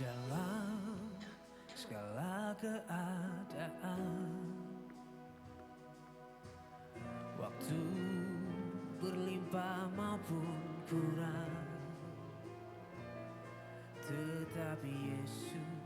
dalam segala keadaan. Waktu berlimpah maupun kurang, tetapi Yesus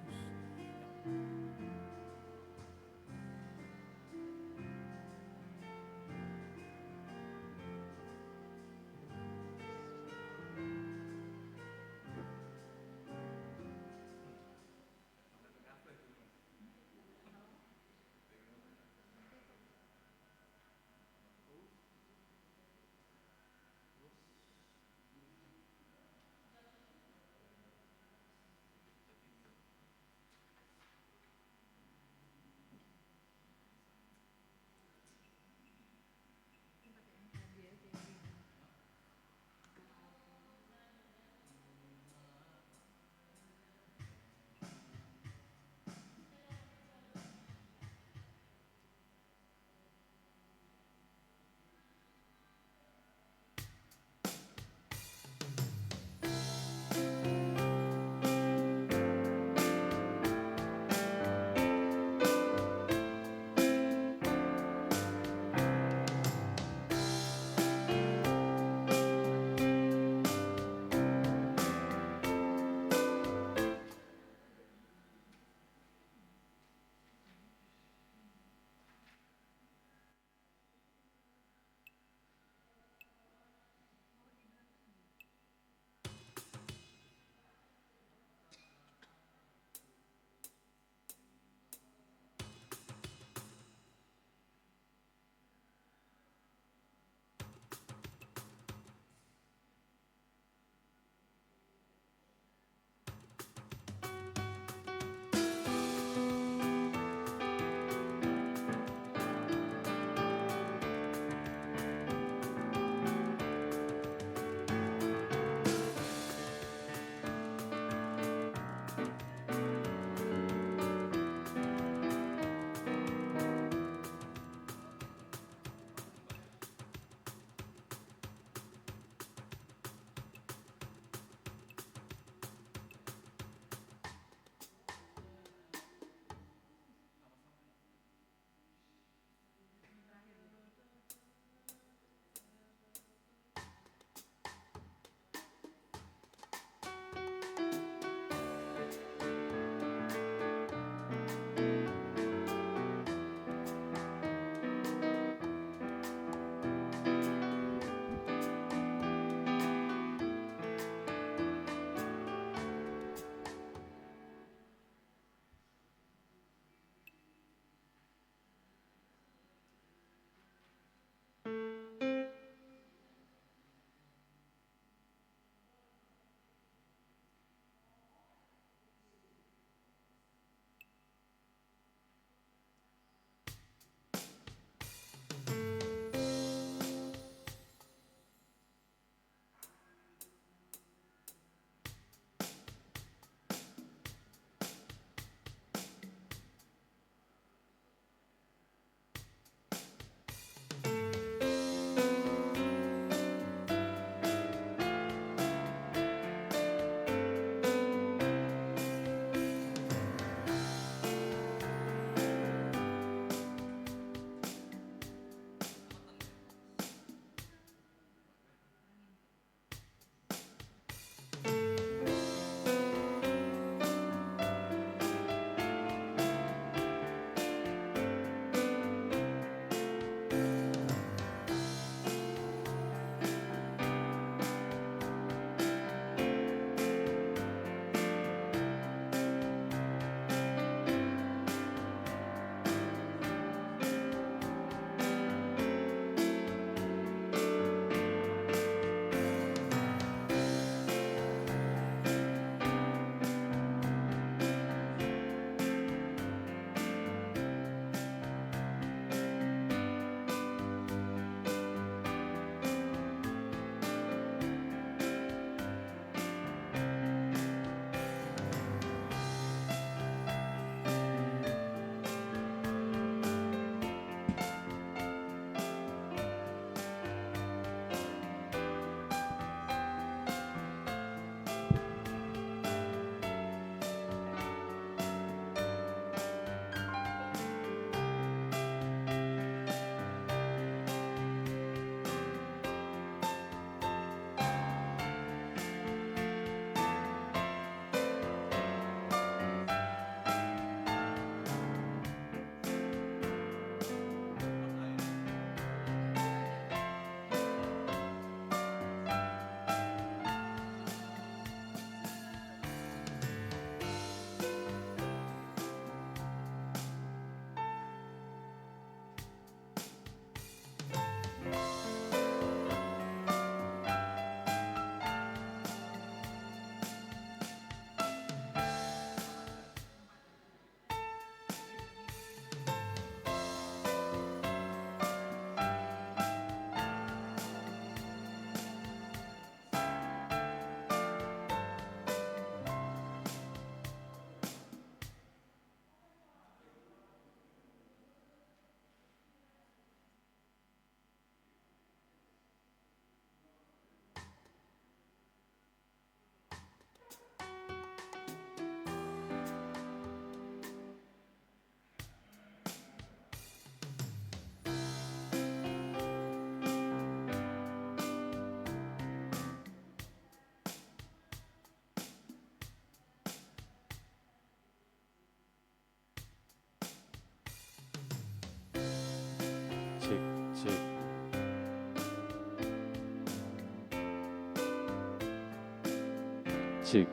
cek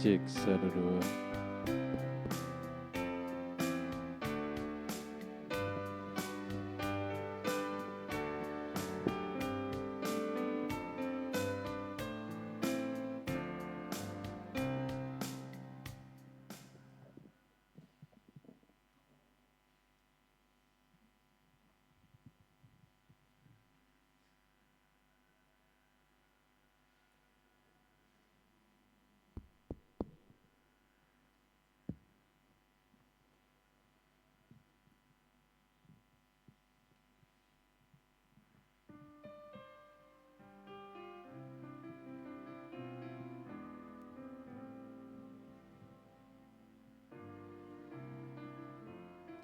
cek 1 2.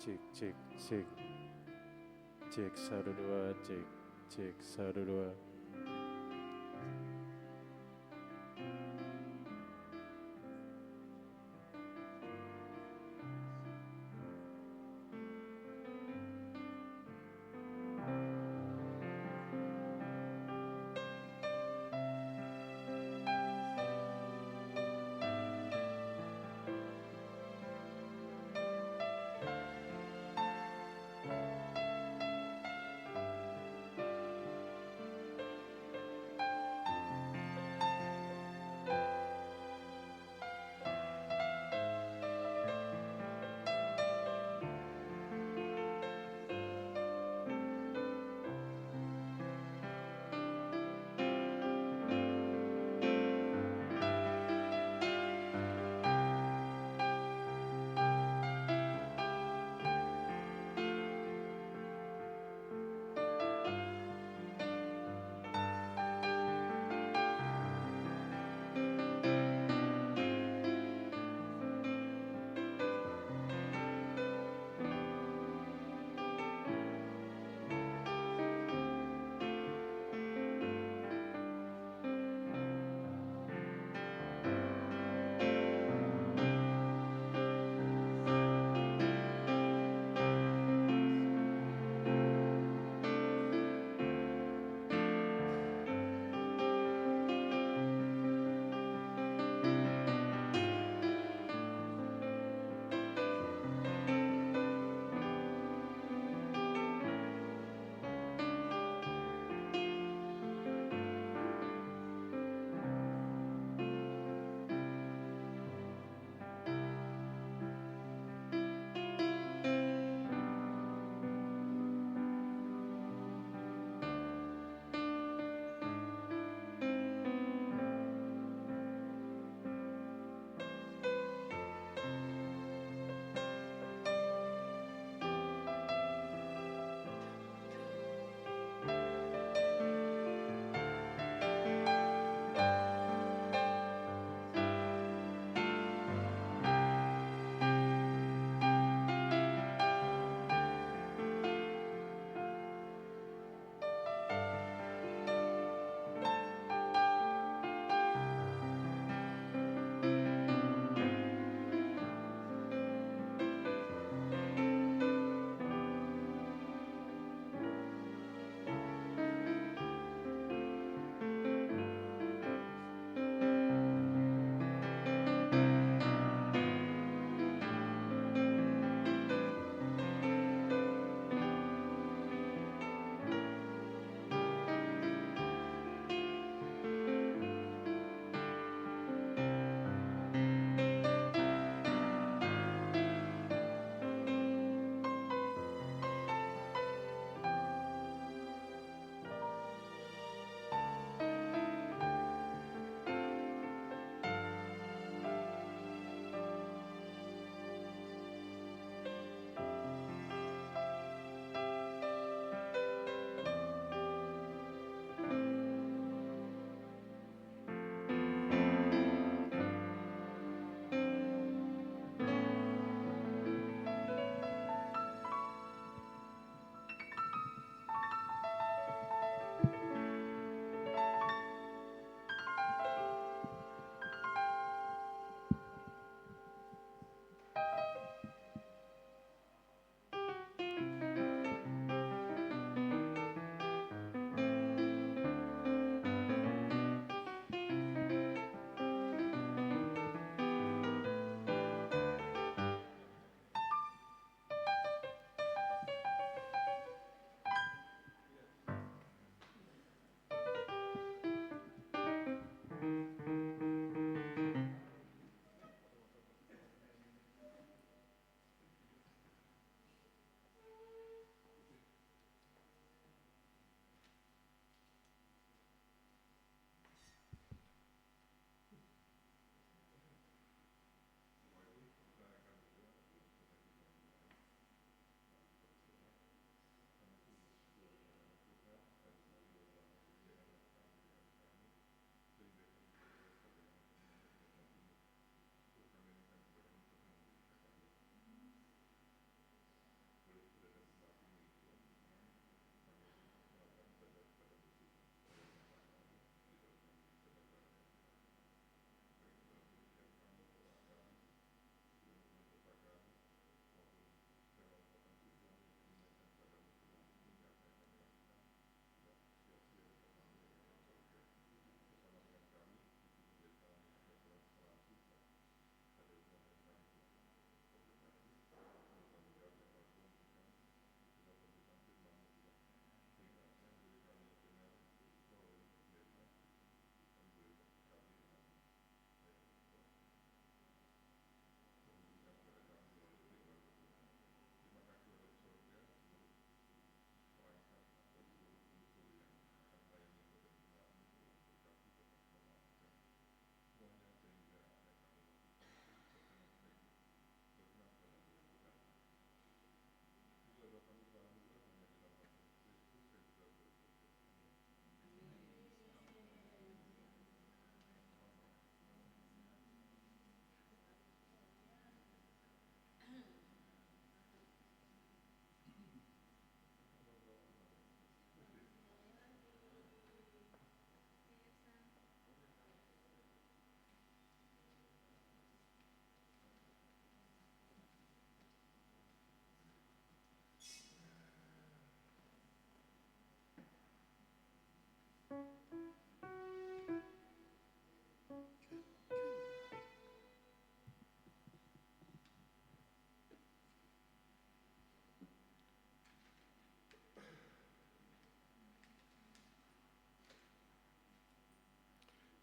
Cek cek cek cek 1 2 cek cek 1 2.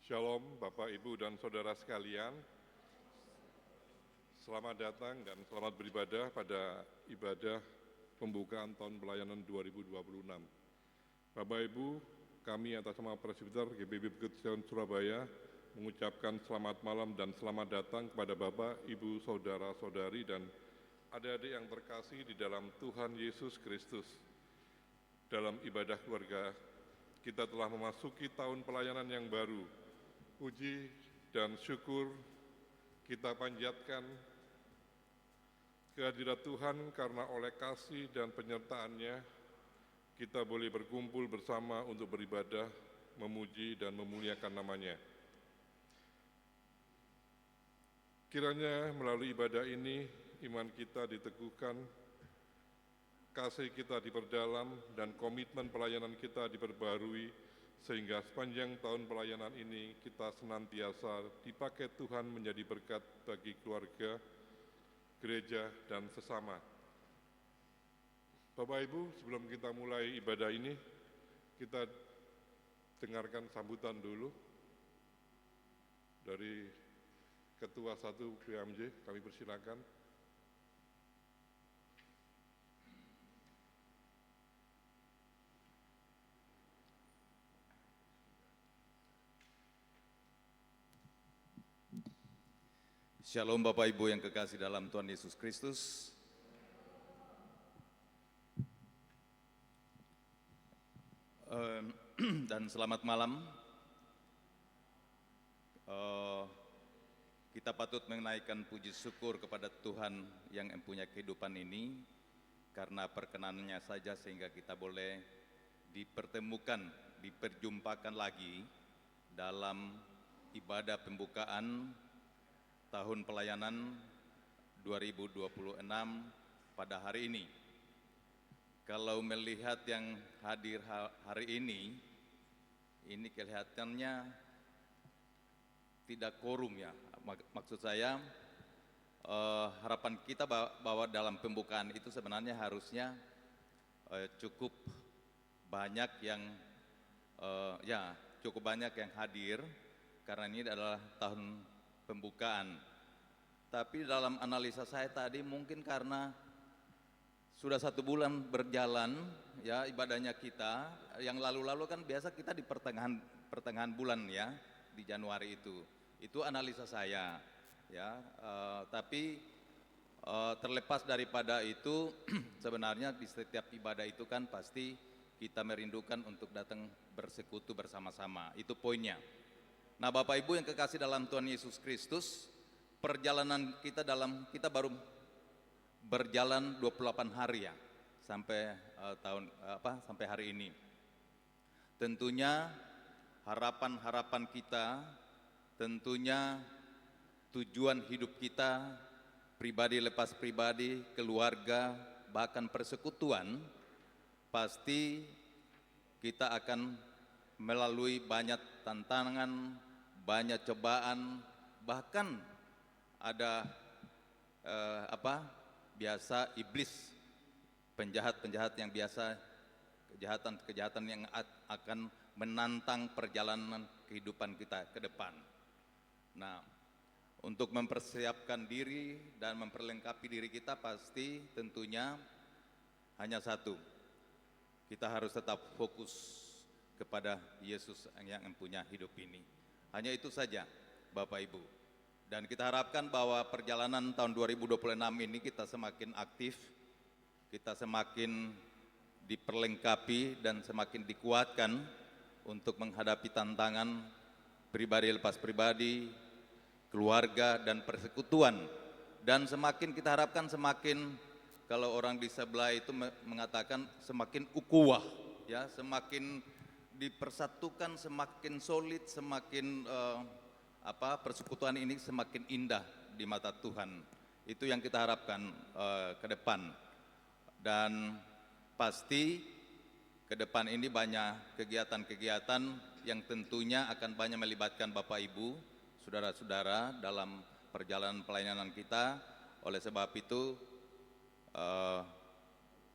Shalom Bapak, Ibu, dan Saudara sekalian. Selamat datang dan selamat beribadah pada ibadah pembukaan tahun pelayanan 2026. Bapak, Ibu, kami atas nama Presbiter GBI Bukit Sion Surabaya mengucapkan selamat malam dan selamat datang kepada Bapak, Ibu, Saudara-saudari, dan adik-adik yang terkasih di dalam Tuhan Yesus Kristus. Dalam ibadah keluarga, kita telah memasuki tahun pelayanan yang baru. Puji dan syukur kita panjatkan kehadirat Tuhan karena oleh kasih dan penyertaan-Nya kita boleh berkumpul bersama untuk beribadah, memuji dan memuliakan nama-Nya. Kiranya melalui ibadah ini iman kita diteguhkan, kasih kita diperdalam dan komitmen pelayanan kita diperbarui, sehingga sepanjang tahun pelayanan ini kita senantiasa dipakai Tuhan menjadi berkat bagi keluarga, gereja, dan sesama. Bapak Ibu, sebelum kita mulai ibadah ini, kita dengarkan sambutan dulu dari Ketua 1 PMJ, kami persilakan. Shalom Bapak Ibu yang kekasih dalam Tuhan Yesus Kristus. Dan selamat malam. Kita patut menaikkan puji syukur kepada Tuhan yang mempunyai kehidupan ini, karena perkenanannya saja sehingga kita boleh dipertemukan, diperjumpakan lagi dalam ibadah pembukaan tahun pelayanan 2026 pada hari ini. Kalau melihat yang hadir hari ini kelihatannya tidak quorum ya. Maksud saya harapan kita bahwa dalam pembukaan itu sebenarnya harusnya cukup banyak yang hadir, karena ini adalah tahun pembukaan. Tapi dalam analisa saya tadi mungkin karena sudah 1 bulan berjalan ya ibadahnya kita, yang lalu-lalu kan biasa kita di pertengahan bulan ya, di Januari itu analisa saya ya. Tapi terlepas daripada itu sebenarnya di setiap ibadah itu kan pasti kita merindukan untuk datang bersekutu bersama-sama, itu poinnya. Nah Bapak Ibu yang kekasih dalam Tuhan Yesus Kristus, perjalanan kita baru berjalan 28 hari ya, sampai sampai hari ini. Tentunya harapan kita, tentunya tujuan hidup kita, pribadi lepas pribadi, keluarga, bahkan persekutuan, pasti kita akan melalui banyak tantangan, banyak cobaan, bahkan ada biasa iblis, penjahat-penjahat yang biasa, kejahatan-kejahatan yang akan menantang perjalanan kehidupan kita ke depan. Nah, untuk mempersiapkan diri dan memperlengkapi diri kita pasti tentunya hanya satu, kita harus tetap fokus kepada Yesus yang mempunyai hidup ini. Hanya itu saja Bapak Ibu. Dan kita harapkan bahwa perjalanan tahun 2026 ini kita semakin aktif, kita semakin diperlengkapi dan semakin dikuatkan untuk menghadapi tantangan pribadi lepas pribadi, keluarga dan persekutuan. Dan semakin kita harapkan semakin, kalau orang di sebelah itu mengatakan semakin ukuah ya, semakin dipersatukan, semakin solid, semakin persekutuan ini semakin indah di mata Tuhan. Itu yang kita harapkan ke depan. Dan pasti ke depan ini banyak kegiatan-kegiatan yang tentunya akan banyak melibatkan Bapak Ibu, saudara-saudara dalam perjalanan pelayanan kita. Oleh sebab itu,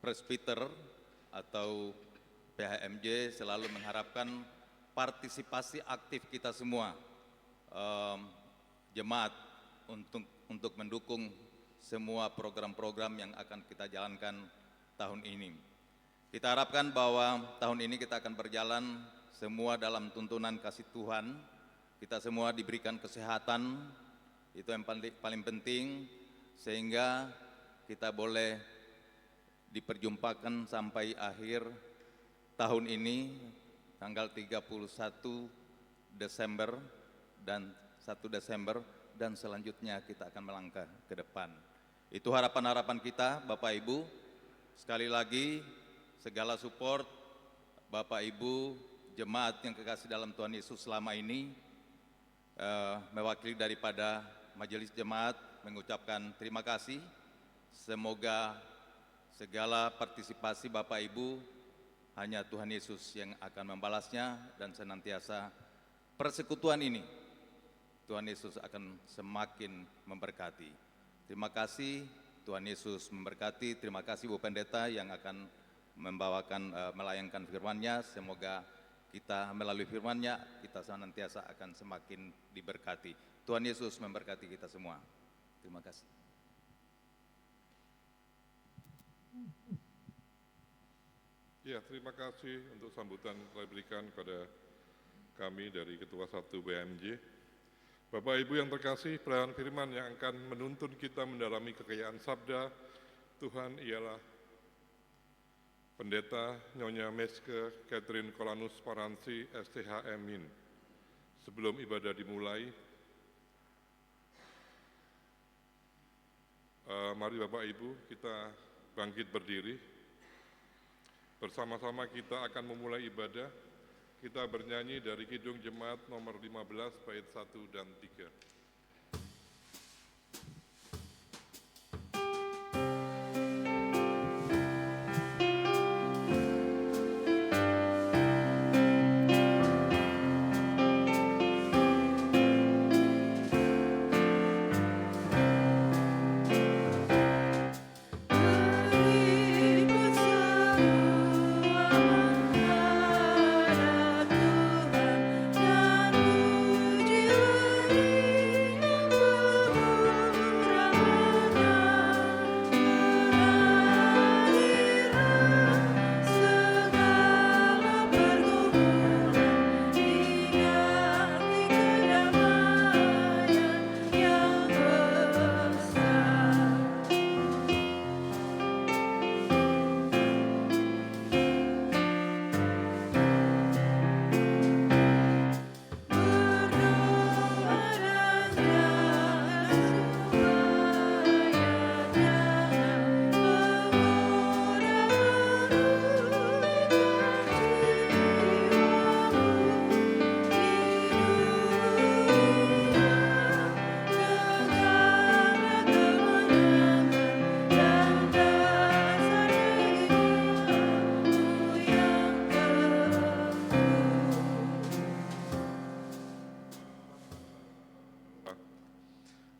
Presbiter atau PHMJ selalu mengharapkan partisipasi aktif kita semua, jemaat, untuk mendukung semua program-program yang akan kita jalankan tahun ini. Kita harapkan bahwa tahun ini kita akan berjalan semua dalam tuntunan kasih Tuhan. Kita semua diberikan kesehatan, itu yang paling penting, sehingga kita boleh diperjumpakan sampai akhir tahun ini, tanggal 31 Desember dan 1 Desember, dan selanjutnya kita akan melangkah ke depan. Itu harapan-harapan kita, Bapak Ibu. Sekali lagi, segala support Bapak Ibu, jemaat yang kekasih dalam Tuhan Yesus selama ini, mewakili daripada Majelis Jemaat mengucapkan terima kasih. Semoga segala partisipasi Bapak Ibu hanya Tuhan Yesus yang akan membalasnya, dan senantiasa persekutuan ini Tuhan Yesus akan semakin memberkati. Terima kasih, Tuhan Yesus memberkati. Terima kasih Bu Pendeta yang akan melayangkan firman-Nya. Semoga kita melalui firman-Nya, kita senantiasa akan semakin diberkati. Tuhan Yesus memberkati kita semua. Terima kasih. Ya, terima kasih untuk sambutan yang telah diberikan kepada kami dari Ketua 1 BMJ. Bapak Ibu yang terkasih, pelayanan firman yang akan menuntun kita mendalami kekayaan sabda Tuhan ialah Pendeta Nyonya Meske Catherine Kolanus Paransi STH Min. Sebelum ibadah dimulai, mari Bapak Ibu kita bangkit berdiri. Bersama-sama kita akan memulai ibadah. Kita bernyanyi dari Kidung Jemaat nomor 15 bait 1 dan 3.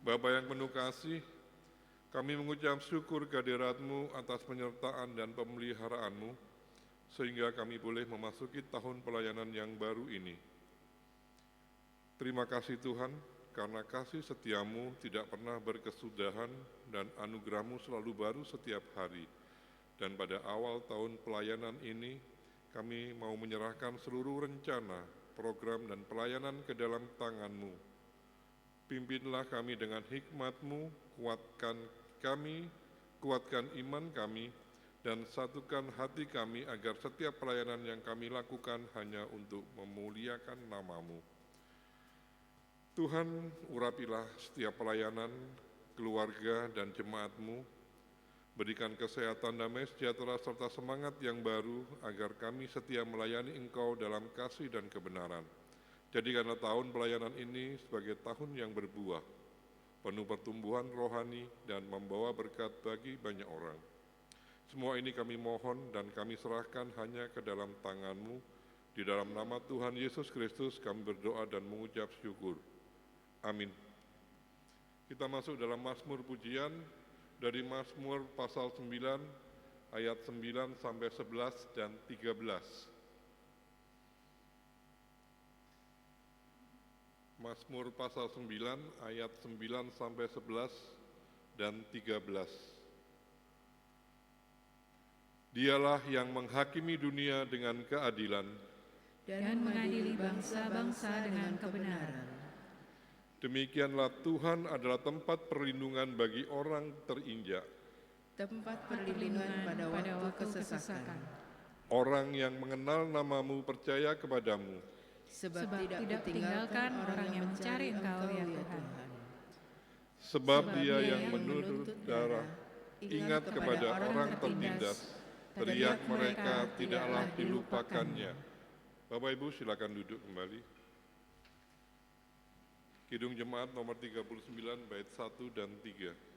Bapa yang penuh kasih, kami mengucap syukur kehadirat-Mu atas penyertaan dan pemeliharaanmu, sehingga kami boleh memasuki tahun pelayanan yang baru ini. Terima kasih Tuhan, karena kasih setiamu tidak pernah berkesudahan dan anugerah-Mu selalu baru setiap hari. Dan pada awal tahun pelayanan ini, kami mau menyerahkan seluruh rencana, program, dan pelayanan ke dalam tangan-Mu. Pimpinlah kami dengan hikmat-Mu, kuatkan kami, kuatkan iman kami, dan satukan hati kami agar setiap pelayanan yang kami lakukan hanya untuk memuliakan nama-Mu. Tuhan, urapilah setiap pelayanan, keluarga, dan jemaat-Mu. Berikan kesehatan, damai sejahtera, serta semangat yang baru agar kami setia melayani Engkau dalam kasih dan kebenaran. Jadikanlah tahun pelayanan ini sebagai tahun yang berbuah, penuh pertumbuhan rohani dan membawa berkat bagi banyak orang. Semua ini kami mohon dan kami serahkan hanya ke dalam tangan-Mu. Di dalam nama Tuhan Yesus Kristus kami berdoa dan mengucap syukur. Amin. Kita masuk dalam Mazmur pujian dari Mazmur pasal 9 ayat 9 sampai 11 dan 13. Mazmur pasal 9 ayat 9 sampai 11 dan 13. Dialah yang menghakimi dunia dengan keadilan dan mengadili bangsa-bangsa dengan kebenaran. Demikianlah Tuhan adalah tempat perlindungan bagi orang terinjak, Tempat perlindungan pada waktu kesesakan. orang yang mengenal nama-Mu percaya kepadamu. Sebab tidak tinggalkan orang yang mencari Engkau ya Tuhan. Sebab Dia yang menuntut darah, ingat kepada orang tertindas, teriak mereka tidaklah dilupakannya. Bapak Ibu silakan duduk kembali. Kidung Jemaat nomor 39 bait 1 dan 3.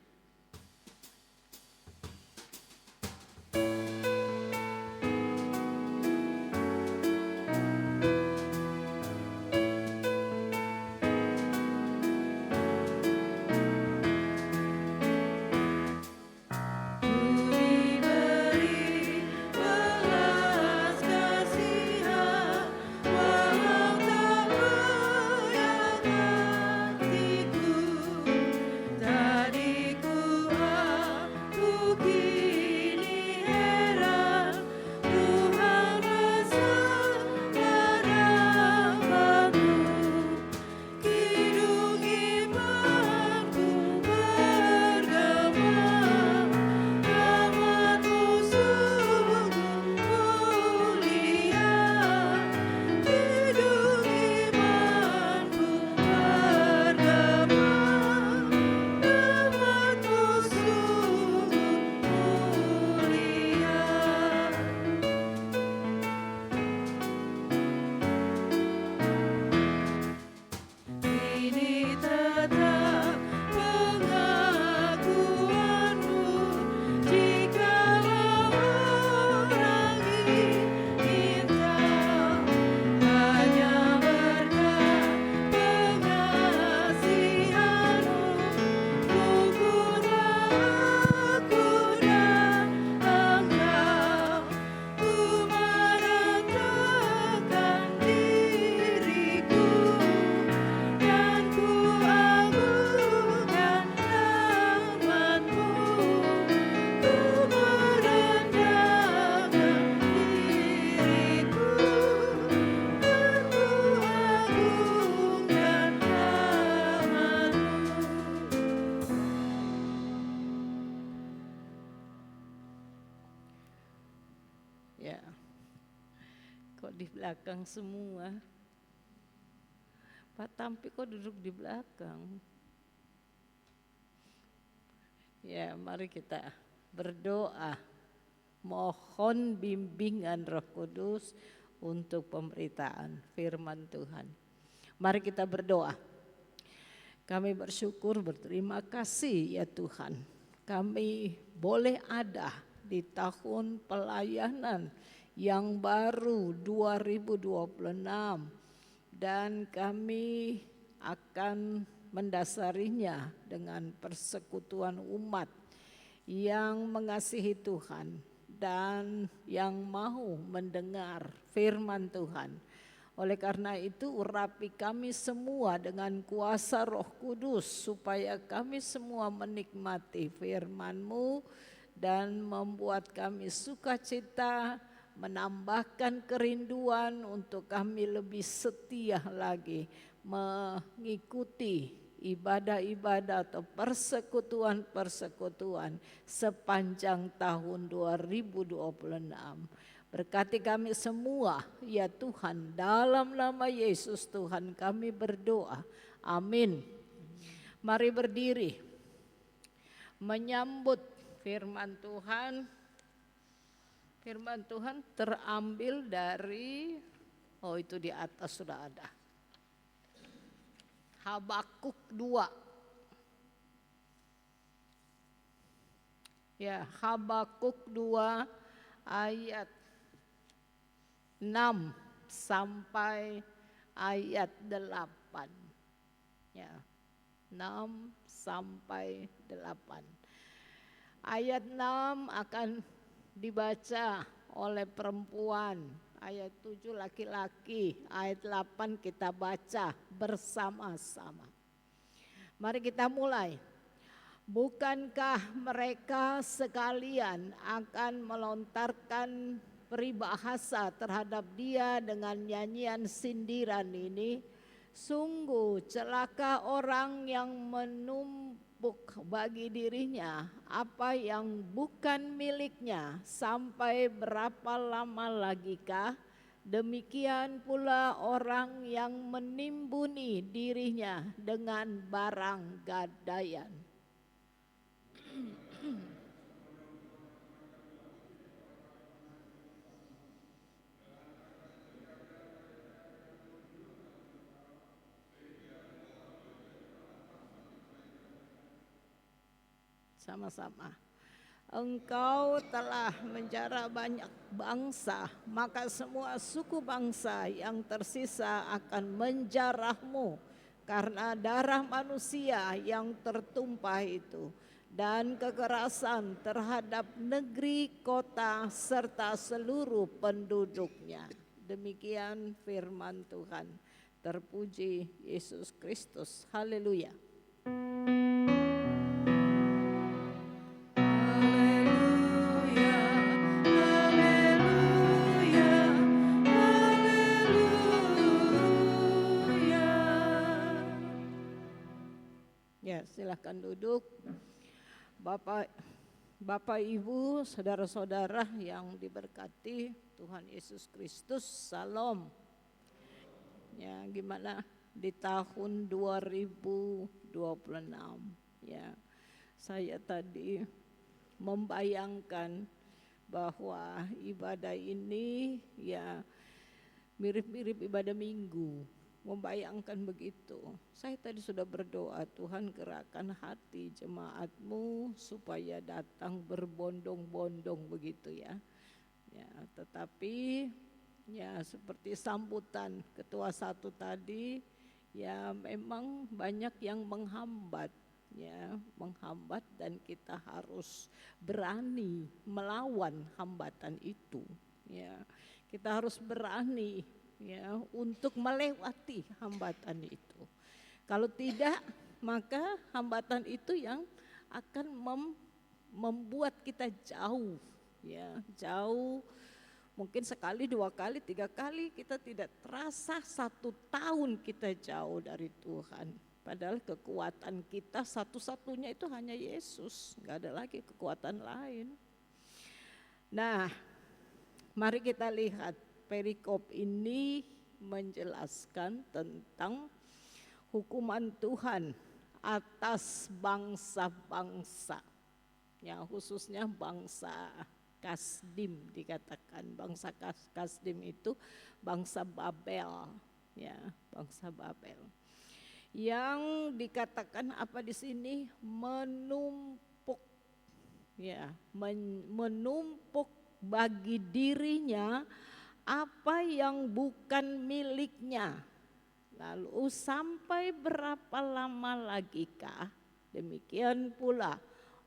Ya, kok di belakang semua? Pak Tampi kok duduk di belakang? Ya, mari kita berdoa. Mohon bimbingan Roh Kudus untuk pemberitaan firman Tuhan. Mari kita berdoa. Kami bersyukur, berterima kasih ya Tuhan. Kami boleh ada di tahun pelayanan yang baru 2026 dan kami akan mendasarinya dengan persekutuan umat yang mengasihi Tuhan dan yang mau mendengar firman Tuhan. Oleh karena itu urapi kami semua dengan kuasa Roh Kudus supaya kami semua menikmati firman-Mu dan membuat kami sukacita, menambahkan kerinduan untuk kami lebih setia lagi mengikuti ibadah-ibadah atau persekutuan-persekutuan sepanjang tahun 2026. Berkati kami semua ya Tuhan, dalam nama Yesus Tuhan kami berdoa. Amin. Mari berdiri menyambut firman Tuhan. Firman Tuhan terambil dari, itu di atas sudah ada. Habakuk 2. Ya, Habakuk 2 ayat 6 sampai ayat 8. Ya, 6 sampai 8. Ayat 6 akan dibaca oleh perempuan, ayat 7 laki-laki, ayat 8 kita baca bersama-sama. Mari kita mulai. Bukankah mereka sekalian akan melontarkan peribahasa terhadap dia dengan nyanyian sindiran ini? Sungguh celaka orang yang menumpuk bagi dirinya apa yang bukan miliknya, sampai berapa lama lagikah? Demikian pula orang yang menimbuni dirinya dengan barang gadaian. Sama-sama. Engkau telah menjara banyak bangsa, maka semua suku bangsa yang tersisa akan menjarahmu karena darah manusia yang tertumpah itu dan kekerasan terhadap negeri, kota, serta seluruh penduduknya. Demikian firman Tuhan. Terpuji Yesus Kristus. Haleluya. Ya, silahkan duduk. Bapak, Ibu, saudara-saudara yang diberkati Tuhan Yesus Kristus, salam. Ya, gimana di tahun 2026? Ya, saya tadi membayangkan bahwa ibadah ini ya mirip-mirip ibadah Minggu. Membayangkan begitu. Saya tadi sudah berdoa, Tuhan gerakkan hati jemaat-Mu supaya datang berbondong-bondong begitu ya. Ya, tetapi ya seperti sambutan ketua satu tadi, ya memang banyak yang menghambat dan kita harus berani melawan hambatan itu. Ya, kita harus berani ya untuk melewati hambatan itu. Kalau tidak, maka hambatan itu yang akan membuat kita jauh, ya jauh. Mungkin sekali, 2 kali, 3 kali kita tidak terasa 1 tahun kita jauh dari Tuhan. Padahal kekuatan kita satu-satunya itu hanya Yesus, nggak ada lagi kekuatan lain. Nah, mari kita lihat. Perikop ini menjelaskan tentang hukuman Tuhan atas bangsa-bangsa, ya khususnya bangsa Kasdim dikatakan. Bangsa Kasdim itu bangsa Babel, ya bangsa Babel. Yang dikatakan apa di sini? Menumpuk, ya menumpuk bagi dirinya apa yang bukan miliknya. Lalu sampai berapa lama lagikah? Demikian pula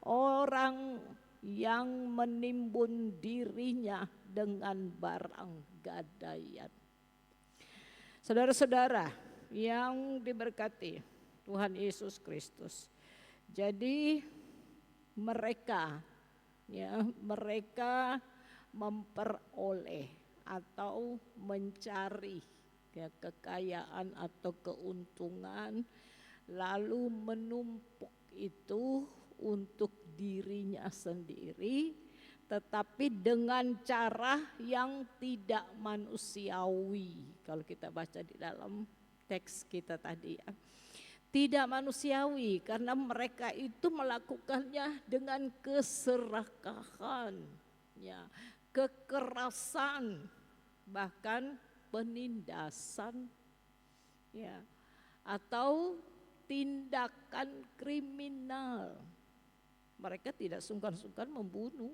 orang yang menimbun dirinya dengan barang gadaian. Saudara-saudara yang diberkati Tuhan Yesus Kristus. Jadi mereka memperoleh atau mencari kekayaan atau keuntungan, lalu menumpuk itu untuk dirinya sendiri, tetapi dengan cara yang tidak manusiawi. Kalau kita baca di dalam teks kita tadi ya, tidak manusiawi karena mereka itu melakukannya dengan keserakahan, ya, kekerasan, bahkan penindasan, ya, atau tindakan kriminal. mereka tidak sungkan-sungkan membunuh.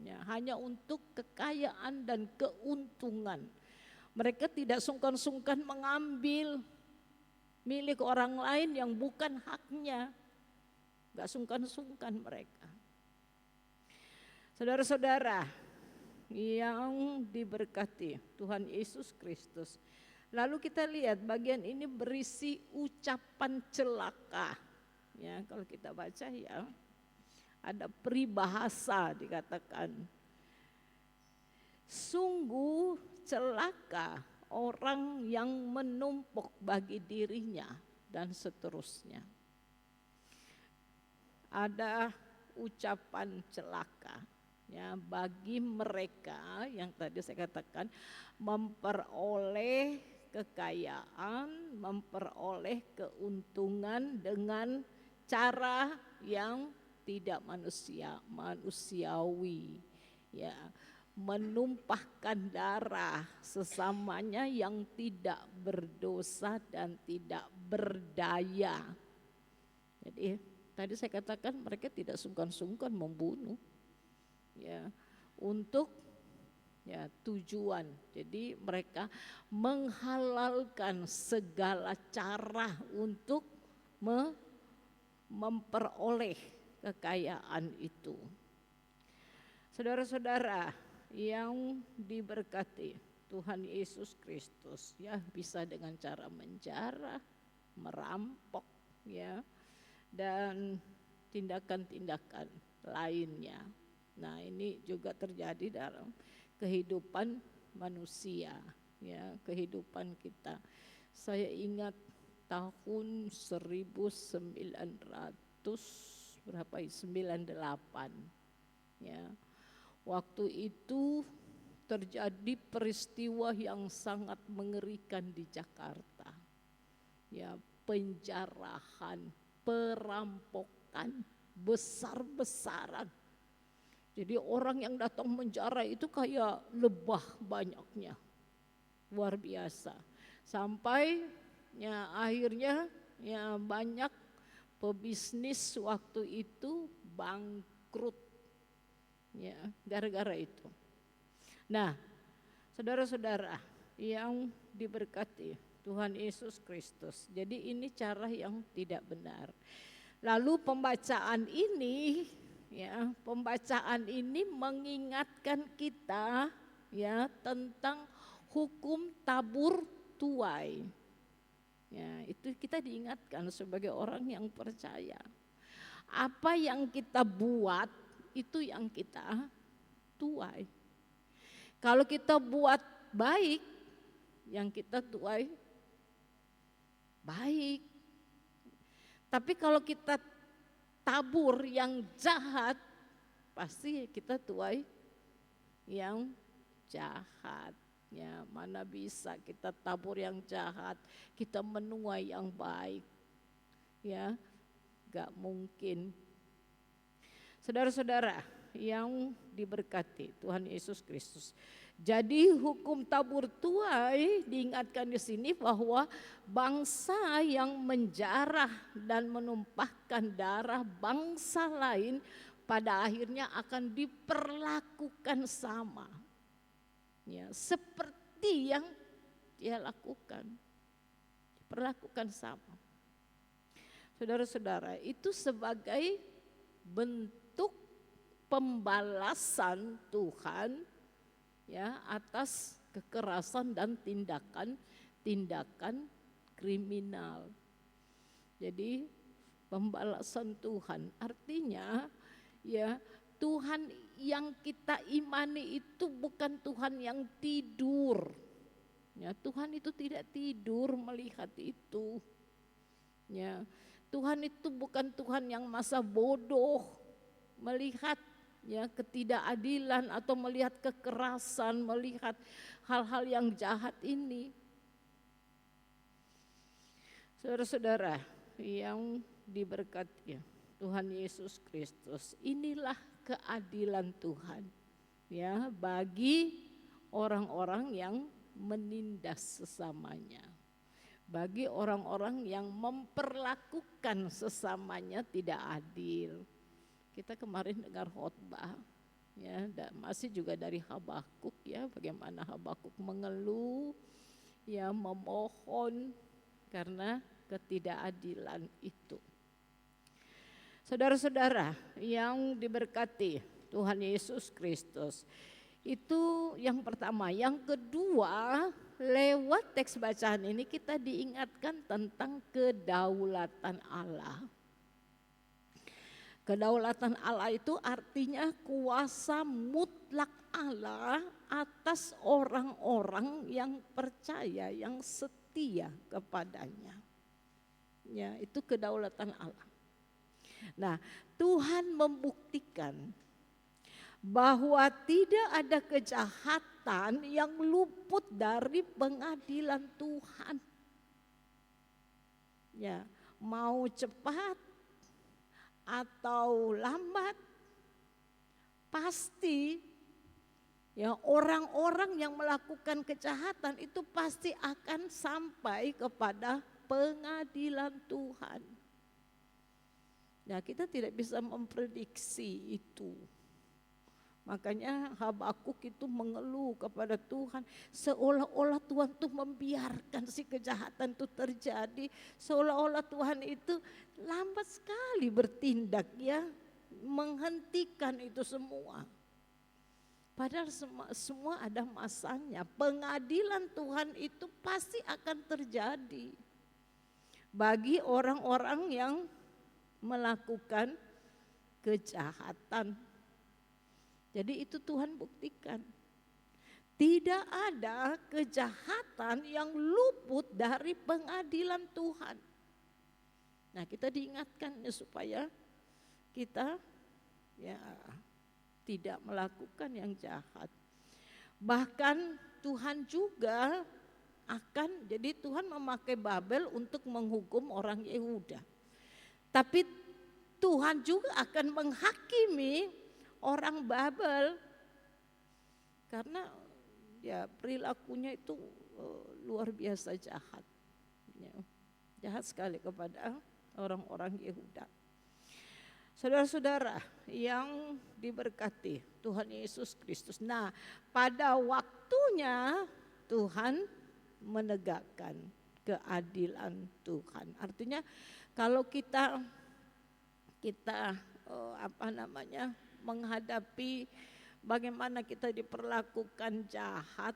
Ya, hanya untuk kekayaan dan keuntungan. Mereka tidak sungkan-sungkan mengambil milik orang lain yang bukan haknya. Gak sungkan-sungkan mereka. Saudara-saudara yang diberkati Tuhan Yesus Kristus. Lalu kita lihat bagian ini berisi ucapan celaka. Ya, kalau kita baca ya, ada peribahasa dikatakan, sungguh celaka orang yang menumpuk bagi dirinya, dan seterusnya. Ada ucapan celaka ya bagi mereka yang tadi saya katakan memperoleh kekayaan, memperoleh keuntungan dengan cara yang tidak manusiawi, ya, menumpahkan darah sesamanya yang tidak berdosa dan tidak berdaya. Jadi tadi saya katakan mereka tidak sungkan-sungkan membunuh, ya, untuk ya tujuan. Jadi mereka menghalalkan segala cara untuk memperoleh kekayaan itu. Saudara-saudara yang diberkati Tuhan Yesus Kristus, ya, bisa dengan cara menjarah, merampok, ya, dan tindakan-tindakan lainnya. Nah, ini juga terjadi dalam kehidupan manusia, ya, kehidupan kita. Saya ingat tahun 1998, ya. Waktu itu terjadi peristiwa yang sangat mengerikan di Jakarta. Ya, penjarahan, perampokan besar-besaran. Jadi orang yang datang menjara itu kayak lebah banyaknya. Luar biasa. Sampai ya akhirnya ya banyak pebisnis waktu itu bangkrut, ya, gara-gara itu. Nah, saudara-saudara yang diberkati Tuhan Yesus Kristus, jadi ini cara yang tidak benar. Lalu pembacaan ini, ya, pembacaan ini mengingatkan kita, ya, tentang hukum tabur tuai. Ya, itu kita diingatkan sebagai orang yang percaya. Apa yang kita buat itu yang kita tuai. Kalau kita buat baik, yang kita tuai baik. Tapi kalau kita tabur yang jahat, pasti kita tuai yang jahat. Ya, mana bisa kita tabur yang jahat, kita menuai yang baik. Ya, gak mungkin. Saudara-saudara yang diberkati Tuhan Yesus Kristus. Jadi hukum tabur tuai diingatkan di sini bahwa bangsa yang menjarah dan menumpahkan darah bangsa lain pada akhirnya akan diperlakukan sama. Ya, seperti yang dia lakukan, diperlakukan sama. Saudara-saudara, itu sebagai bentuk pembalasan Tuhan, ya, atas kekerasan dan tindakan kriminal. Jadi pembalasan Tuhan artinya, ya, Tuhan yang kita imani itu bukan Tuhan yang tidur. Ya, Tuhan itu tidak tidur melihat itu. Ya, Tuhan itu bukan Tuhan yang masa bodoh melihat, ya, ketidakadilan atau melihat kekerasan, melihat hal-hal yang jahat ini. Saudara-saudara yang diberkati Tuhan Yesus Kristus, inilah keadilan Tuhan, ya, bagi orang-orang yang menindas sesamanya, bagi orang-orang yang memperlakukan sesamanya tidak adil, kita kemarin dengar khotbah ya, masih juga dari Habakuk ya, bagaimana Habakuk mengeluh ya, memohon karena ketidakadilan itu. Saudara-saudara yang diberkati Tuhan Yesus Kristus, itu yang pertama. Yang kedua, lewat teks bacaan ini kita diingatkan tentang kedaulatan Allah. Kedaulatan Allah itu artinya kuasa mutlak Allah atas orang-orang yang percaya, yang setia kepadanya. Ya, itu kedaulatan Allah. Nah, Tuhan membuktikan bahwa tidak ada kejahatan yang luput dari pengadilan Tuhan. Ya, mau cepat atau lambat, pasti ya orang-orang yang melakukan kejahatan itu pasti akan sampai kepada pengadilan Tuhan. Ya, kita tidak bisa memprediksi itu. Makanya Habakuk itu mengeluh kepada Tuhan, seolah-olah Tuhan itu membiarkan si kejahatan itu terjadi, seolah-olah Tuhan itu lambat sekali bertindak ya, menghentikan itu semua. Padahal semua ada masanya. Pengadilan Tuhan itu pasti akan terjadi bagi orang-orang yang melakukan kejahatan. Jadi itu Tuhan buktikan. Tidak ada kejahatan yang luput dari pengadilan Tuhan. Nah, kita diingatkan ya, supaya kita ya tidak melakukan yang jahat. Bahkan Tuhan juga jadi Tuhan memakai Babel untuk menghukum orang Yehuda. Tapi Tuhan juga akan menghakimi orang Babel karena ya perilakunya itu luar biasa jahat. Ya, jahat sekali kepada orang-orang Yehuda. Saudara-saudara yang diberkati Tuhan Yesus Kristus. Nah, pada waktunya Tuhan menegakkan keadilan Tuhan. Artinya kalau kita menghadapi bagaimana kita diperlakukan jahat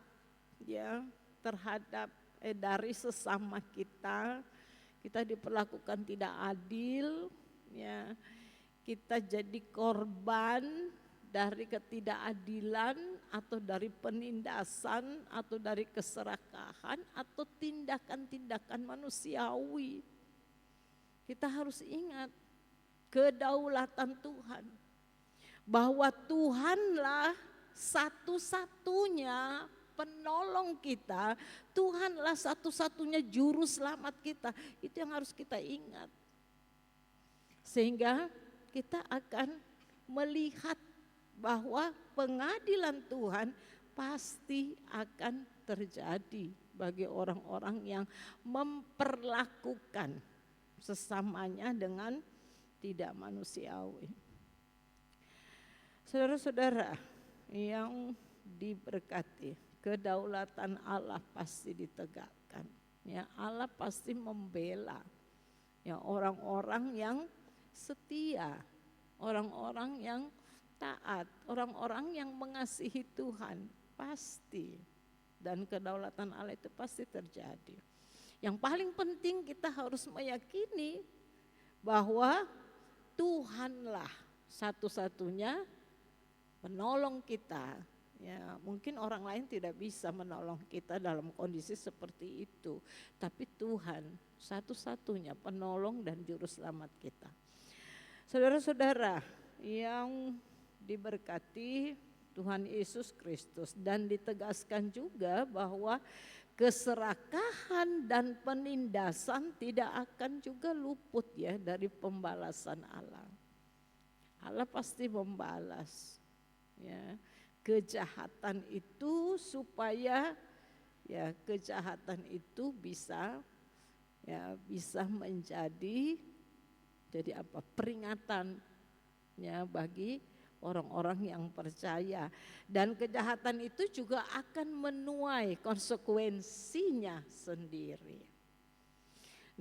ya terhadap dari sesama kita diperlakukan tidak adil ya, kita jadi korban dari ketidakadilan atau dari penindasan atau dari keserakahan atau tindakan-tindakan manusiawi. Kita harus ingat kedaulatan Tuhan, bahwa Tuhanlah satu-satunya penolong kita, Tuhanlah satu-satunya juru selamat kita. Itu yang harus kita ingat. Sehingga kita akan melihat bahwa pengadilan Tuhan pasti akan terjadi bagi orang-orang yang memperlakukan sesamanya dengan tidak manusiawi. Saudara-saudara yang diberkati, kedaulatan Allah pasti ditegakkan. Ya, Allah pasti membela ya orang-orang yang setia, orang-orang yang taat, orang-orang yang mengasihi Tuhan pasti, dan kedaulatan Allah itu pasti terjadi. Yang paling penting kita harus meyakini bahwa Tuhanlah satu-satunya penolong kita. Ya, mungkin orang lain tidak bisa menolong kita dalam kondisi seperti itu, tapi Tuhan satu-satunya penolong dan juru selamat kita. Saudara-saudara yang diberkati Tuhan Yesus Kristus, dan ditegaskan juga bahwa keserakahan dan penindasan tidak akan juga luput ya dari pembalasan Allah. Allah pasti membalas ya kejahatan itu, supaya ya kejahatan itu bisa menjadi peringatan ya bagi orang-orang yang percaya. Dan kejahatan itu juga akan menuai konsekuensinya sendiri.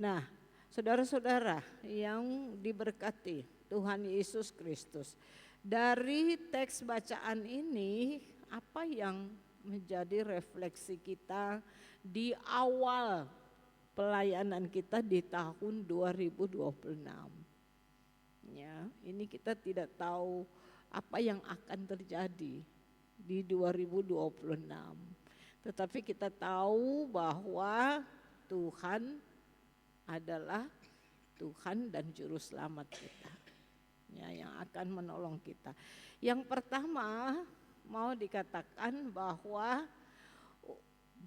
Nah, saudara-saudara yang diberkati Tuhan Yesus Kristus, dari teks bacaan ini apa yang menjadi refleksi kita di awal pelayanan kita di tahun 2026? Ya, ini kita tidak tahu apa yang akan terjadi di 2026. Tetapi kita tahu bahwa Tuhan adalah Tuhan dan juru selamat kita, ya, yang akan menolong kita. Yang pertama mau dikatakan bahwa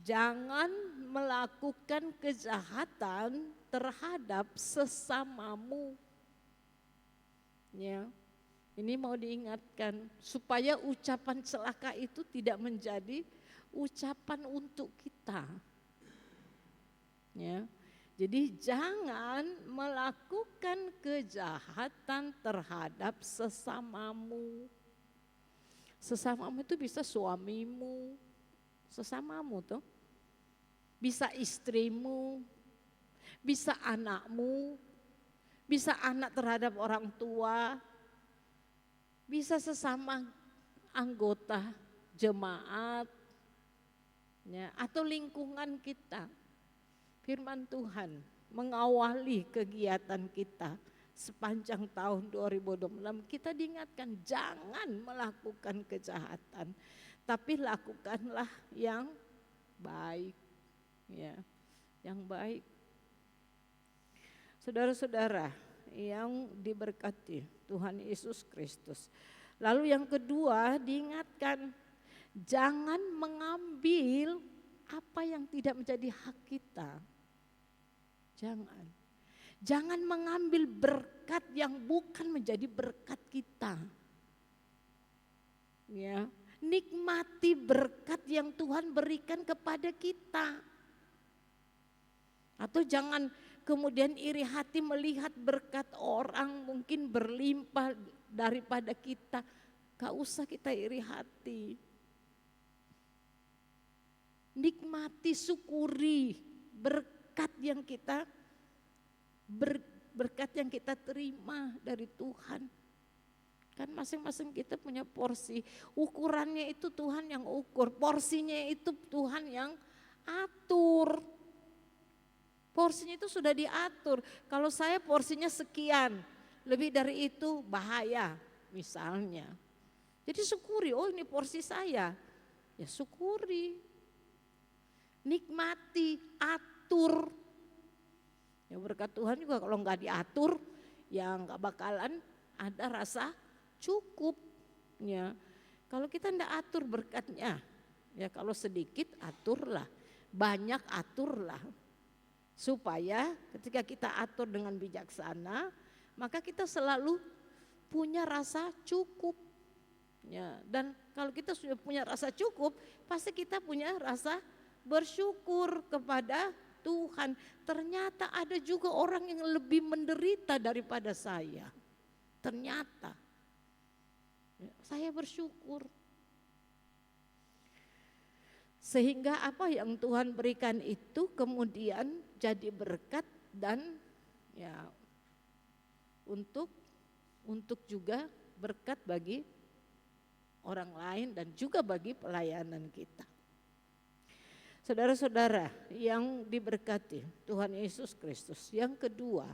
jangan melakukan kejahatan terhadap sesamamu. Ya, ini mau diingatkan supaya ucapan celaka itu tidak menjadi ucapan untuk kita. Ya, jadi jangan melakukan kejahatan terhadap sesamamu. Sesamamu itu bisa suamimu, sesamamu tuh, bisa istrimu, bisa anakmu, bisa anak terhadap orang tua, bisa sesama anggota jemaat, ya, atau lingkungan kita. Firman Tuhan mengawali kegiatan kita sepanjang tahun 2026, kita diingatkan jangan melakukan kejahatan, tapi lakukanlah yang baik, ya, yang baik. Saudara-saudara yang diberkati Tuhan Yesus Kristus. Lalu yang kedua diingatkan jangan mengambil apa yang tidak menjadi hak kita. Jangan mengambil berkat yang bukan menjadi berkat kita. Ya, nikmati berkat yang Tuhan berikan kepada kita. Atau jangan kemudian iri hati melihat berkat orang mungkin berlimpah daripada kita. Gak usah kita iri hati. Nikmati, syukuri berkat yang kita terima dari Tuhan. Kan masing-masing kita punya porsi. Ukurannya itu Tuhan yang ukur, porsinya itu Tuhan yang atur. Porsinya itu sudah diatur. Kalau saya porsinya sekian, lebih dari itu bahaya misalnya. Jadi syukuri, oh ini porsi saya. Ya syukuri. Nikmati, atur. Ya berkat Tuhan juga kalau enggak diatur, ya enggak bakalan ada rasa cukup. Ya. Kalau kita enggak atur berkatnya, ya kalau sedikit aturlah, banyak aturlah. Supaya ketika kita atur dengan bijaksana, maka kita selalu punya rasa cukup. Ya, dan kalau kita sudah punya rasa cukup, pasti kita punya rasa bersyukur kepada Tuhan. Ternyata ada juga orang yang lebih menderita daripada saya. Ternyata ya, saya bersyukur. Sehingga apa yang Tuhan berikan itu kemudian jadi berkat dan ya untuk juga berkat bagi orang lain dan juga bagi pelayanan kita. Saudara-saudara yang diberkati Tuhan Yesus Kristus. Yang kedua,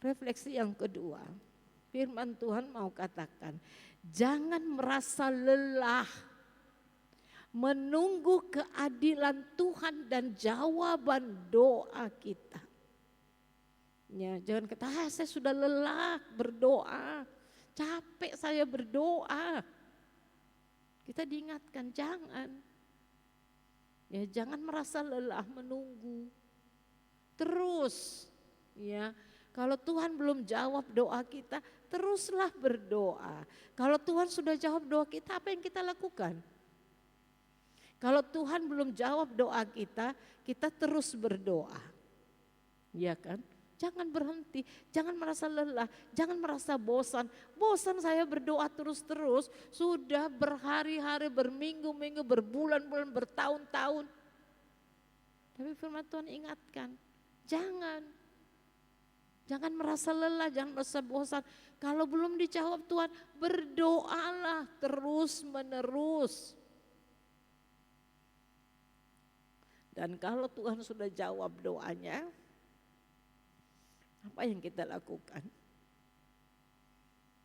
refleksi yang kedua, firman Tuhan mau katakan, jangan merasa lelah menunggu keadilan Tuhan dan jawaban doa kita. Ya, jangan kata, saya sudah lelah berdoa, capek saya berdoa. Kita diingatkan jangan. Ya, jangan merasa lelah menunggu. Terus, ya, kalau Tuhan belum jawab doa kita, teruslah berdoa. Kalau Tuhan sudah jawab doa kita, apa yang kita lakukan? Kalau Tuhan belum jawab doa kita, kita terus berdoa. Ya kan? Jangan berhenti, jangan merasa lelah, jangan merasa bosan. Bosan saya berdoa terus-terus, sudah berhari-hari, berminggu-minggu, berbulan-bulan, bertahun-tahun. Tapi firman Tuhan ingatkan, jangan merasa lelah, jangan merasa bosan. Kalau belum dijawab Tuhan, berdoalah terus-menerus. Dan kalau Tuhan sudah jawab doanya, apa yang kita lakukan?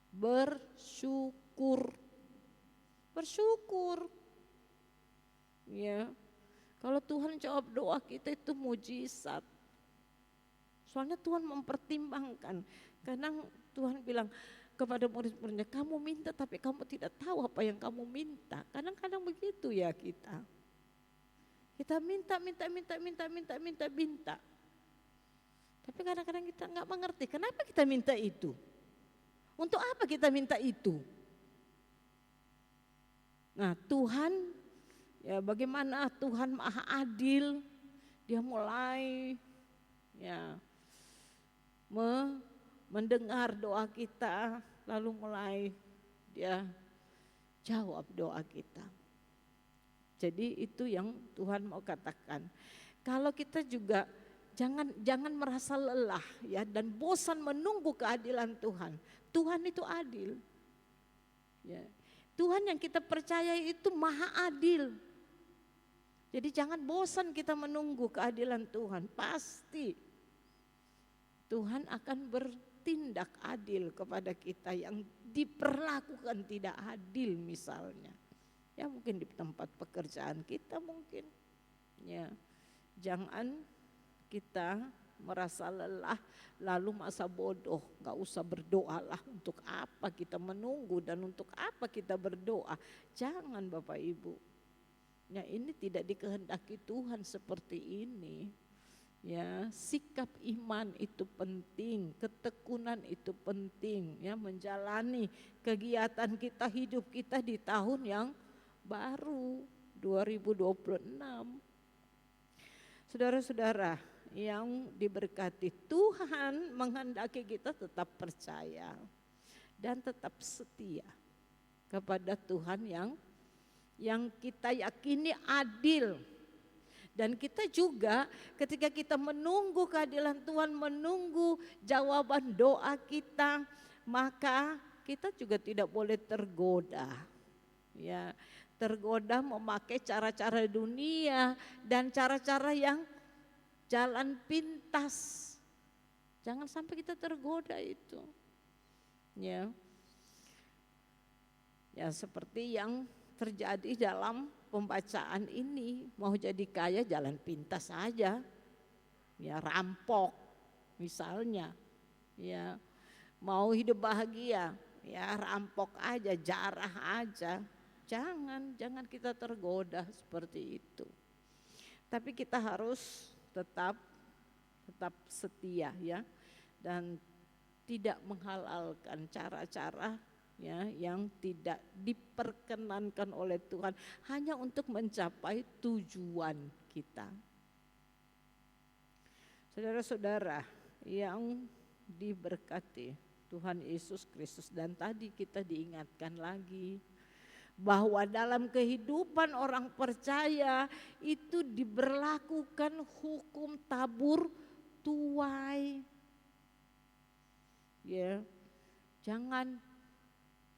Bersyukur. Bersyukur. Ya. Kalau Tuhan jawab doa kita itu mujizat. Soalnya Tuhan mempertimbangkan. Kadang Tuhan bilang kepada murid-muridnya, kamu minta tapi kamu tidak tahu apa yang kamu minta. Kadang-kadang begitu ya kita. Kita minta. Tapi kadang-kadang kita nggak mengerti kenapa kita minta itu. Untuk apa kita minta itu? Nah Tuhan, ya bagaimana Tuhan maha adil, dia mulai ya mendengar doa kita, lalu mulai dia jawab doa kita. Jadi itu yang Tuhan mau katakan. Kalau kita juga jangan merasa lelah ya dan bosan menunggu keadilan Tuhan. Tuhan itu adil. Ya. Tuhan yang kita percaya itu maha adil. Jadi jangan bosan kita menunggu keadilan Tuhan. Pasti Tuhan akan bertindak adil kepada kita yang diperlakukan tidak adil misalnya. Ya mungkin di tempat pekerjaan kita mungkin. Ya. Jangan kita merasa lelah lalu masa bodoh, gak usah berdoa lah, untuk apa kita menunggu dan untuk apa kita berdoa. Jangan Bapak Ibu, ya ini tidak dikehendaki Tuhan seperti ini. Ya, sikap iman itu penting, ketekunan itu penting ya, menjalani kegiatan kita, hidup kita di tahun yang baru 2026. Saudara-saudara yang diberkati, Tuhan menghendaki kita tetap percaya dan tetap setia kepada Tuhan yang kita yakini adil. Dan kita juga ketika kita menunggu keadilan Tuhan, menunggu jawaban doa kita, maka kita juga tidak boleh tergoda. Ya, tergoda memakai cara-cara dunia dan cara-cara yang jalan pintas. Jangan sampai kita tergoda itu. Ya. Ya seperti yang terjadi dalam pembacaan ini, mau jadi kaya jalan pintas saja. Ya rampok misalnya. Ya mau hidup bahagia, ya rampok aja, jarah aja. Jangan kita tergoda seperti itu. Tapi kita harus tetap setia ya, dan tidak menghalalkan cara-cara ya yang tidak diperkenankan oleh Tuhan hanya untuk mencapai tujuan kita. Saudara-saudara yang diberkati Tuhan Yesus Kristus, dan tadi kita diingatkan lagi bahwa dalam kehidupan orang percaya itu diberlakukan hukum tabur tuai. Ya, jangan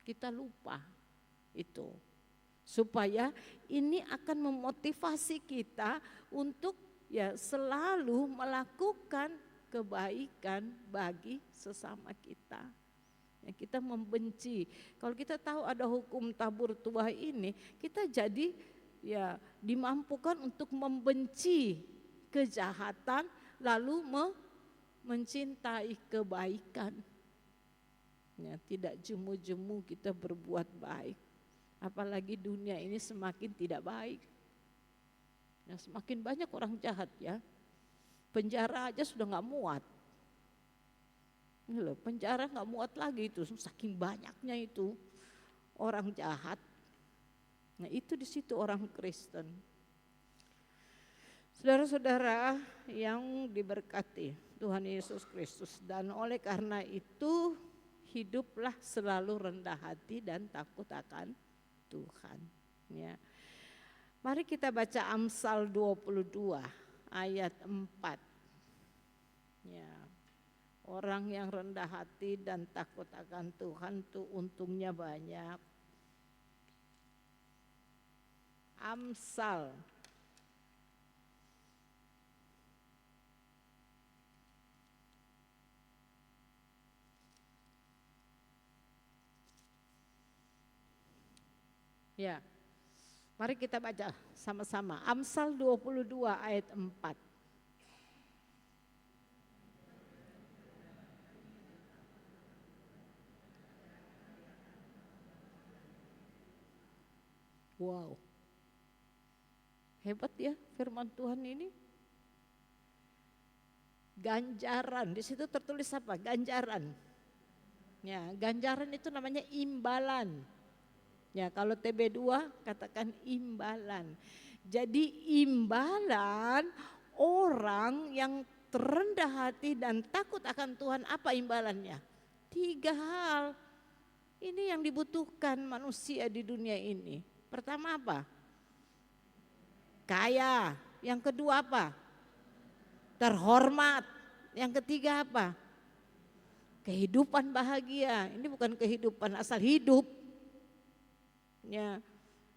kita lupa itu, supaya ini akan memotivasi kita untuk ya selalu melakukan kebaikan bagi sesama kita. Ya, kita membenci. Kalau kita tahu ada hukum tabur tuai ini, kita jadi ya dimampukan untuk membenci kejahatan lalu mencintai kebaikan. Ya, tidak jemu-jemu kita berbuat baik. Apalagi dunia ini semakin tidak baik. Ya, semakin banyak orang jahat ya. Penjara aja sudah nggak muat. Ini loh, penjara nggak muat lagi itu, saking banyaknya itu orang jahat. Nah itu di situ orang Kristen. Saudara-saudara yang diberkati Tuhan Yesus Kristus. Dan oleh karena itu hiduplah selalu rendah hati dan takut akan Tuhan. Ya. Mari kita baca Amsal 22 ayat 4. Ya. Orang yang rendah hati dan takut akan Tuhan tuh untungnya banyak. Amsal ya, mari kita baca sama-sama. Amsal 22 ayat 4. Wow. Hebat ya firman Tuhan ini. Ganjaran, di situ tertulis apa? Ganjaran. Ya, ganjaran itu namanya imbalan. Ya, kalau TB2 katakan imbalan. Jadi imbalan orang yang terendah hati dan takut akan Tuhan, apa imbalannya? 3 hal. Ini yang dibutuhkan manusia di dunia ini. Pertama apa? Kaya. Yang kedua apa? Terhormat. Yang ketiga apa? Kehidupan bahagia. Ini bukan kehidupan asal hidup. Ya,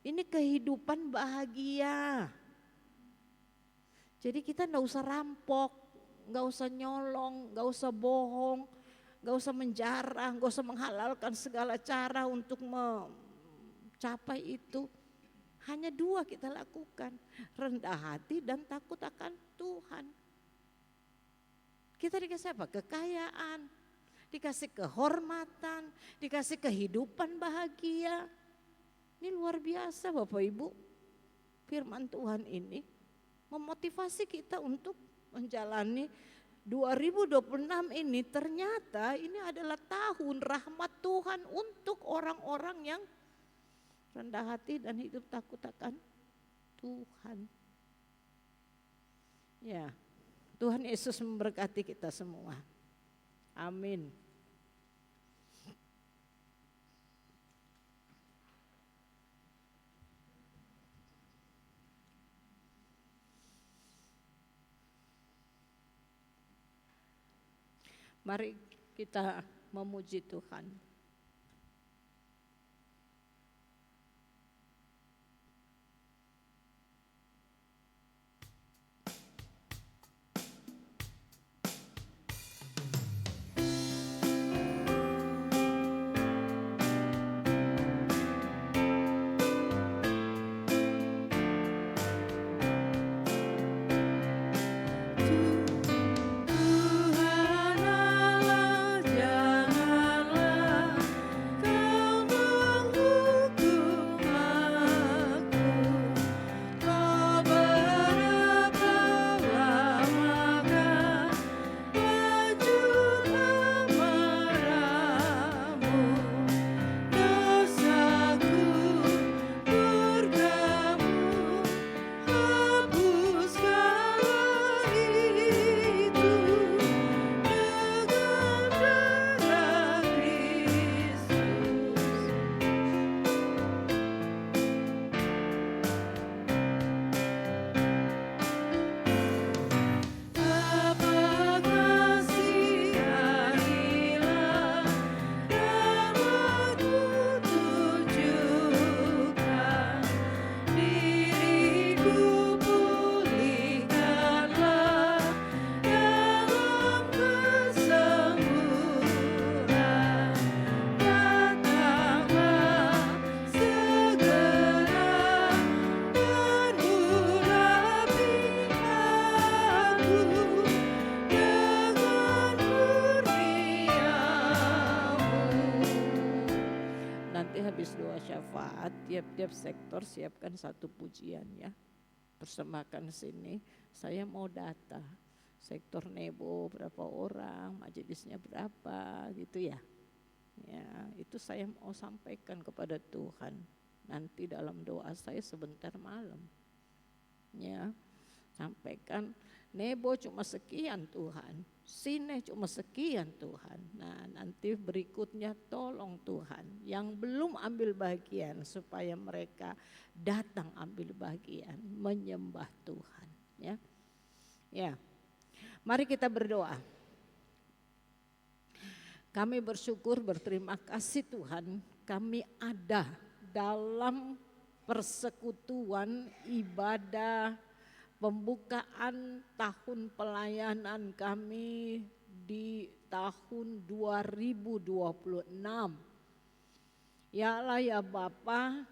ini kehidupan bahagia. Jadi kita enggak usah rampok, enggak usah nyolong, enggak usah bohong, enggak usah menjarah, enggak usah menghalalkan segala cara untuk mencapai itu. Hanya 2 kita lakukan, rendah hati dan takut akan Tuhan. Kita dikasih apa? Kekayaan, dikasih kehormatan, dikasih kehidupan bahagia. Ini luar biasa Bapak Ibu. Firman Tuhan ini memotivasi kita untuk menjalani 2026 ini. Ternyata ini adalah tahun rahmat Tuhan untuk orang-orang yang rendah hati dan hidup takut akan Tuhan. Ya, Tuhan Yesus memberkati kita semua. Amin. Mari kita memuji Tuhan. Tuhan Allah, janganlah syafaat, tiap-tiap sektor siapkan satu pujian ya. Persembahkan sini, saya mau data. Sektor Nebo berapa orang, majelisnya berapa gitu ya. Ya, itu saya mau sampaikan kepada Tuhan. Nanti dalam doa saya sebentar malam. Ya, sampaikan Nebo cuma sekian Tuhan, Sine cuma sekian Tuhan. Nah nanti berikutnya tolong Tuhan yang belum ambil bagian supaya mereka datang ambil bagian menyembah Tuhan. Ya, mari kita berdoa. Kami bersyukur berterima kasih Tuhan, kami ada dalam persekutuan ibadah pembukaan tahun pelayanan kami di tahun 2026. Ya Allah ya Bapa,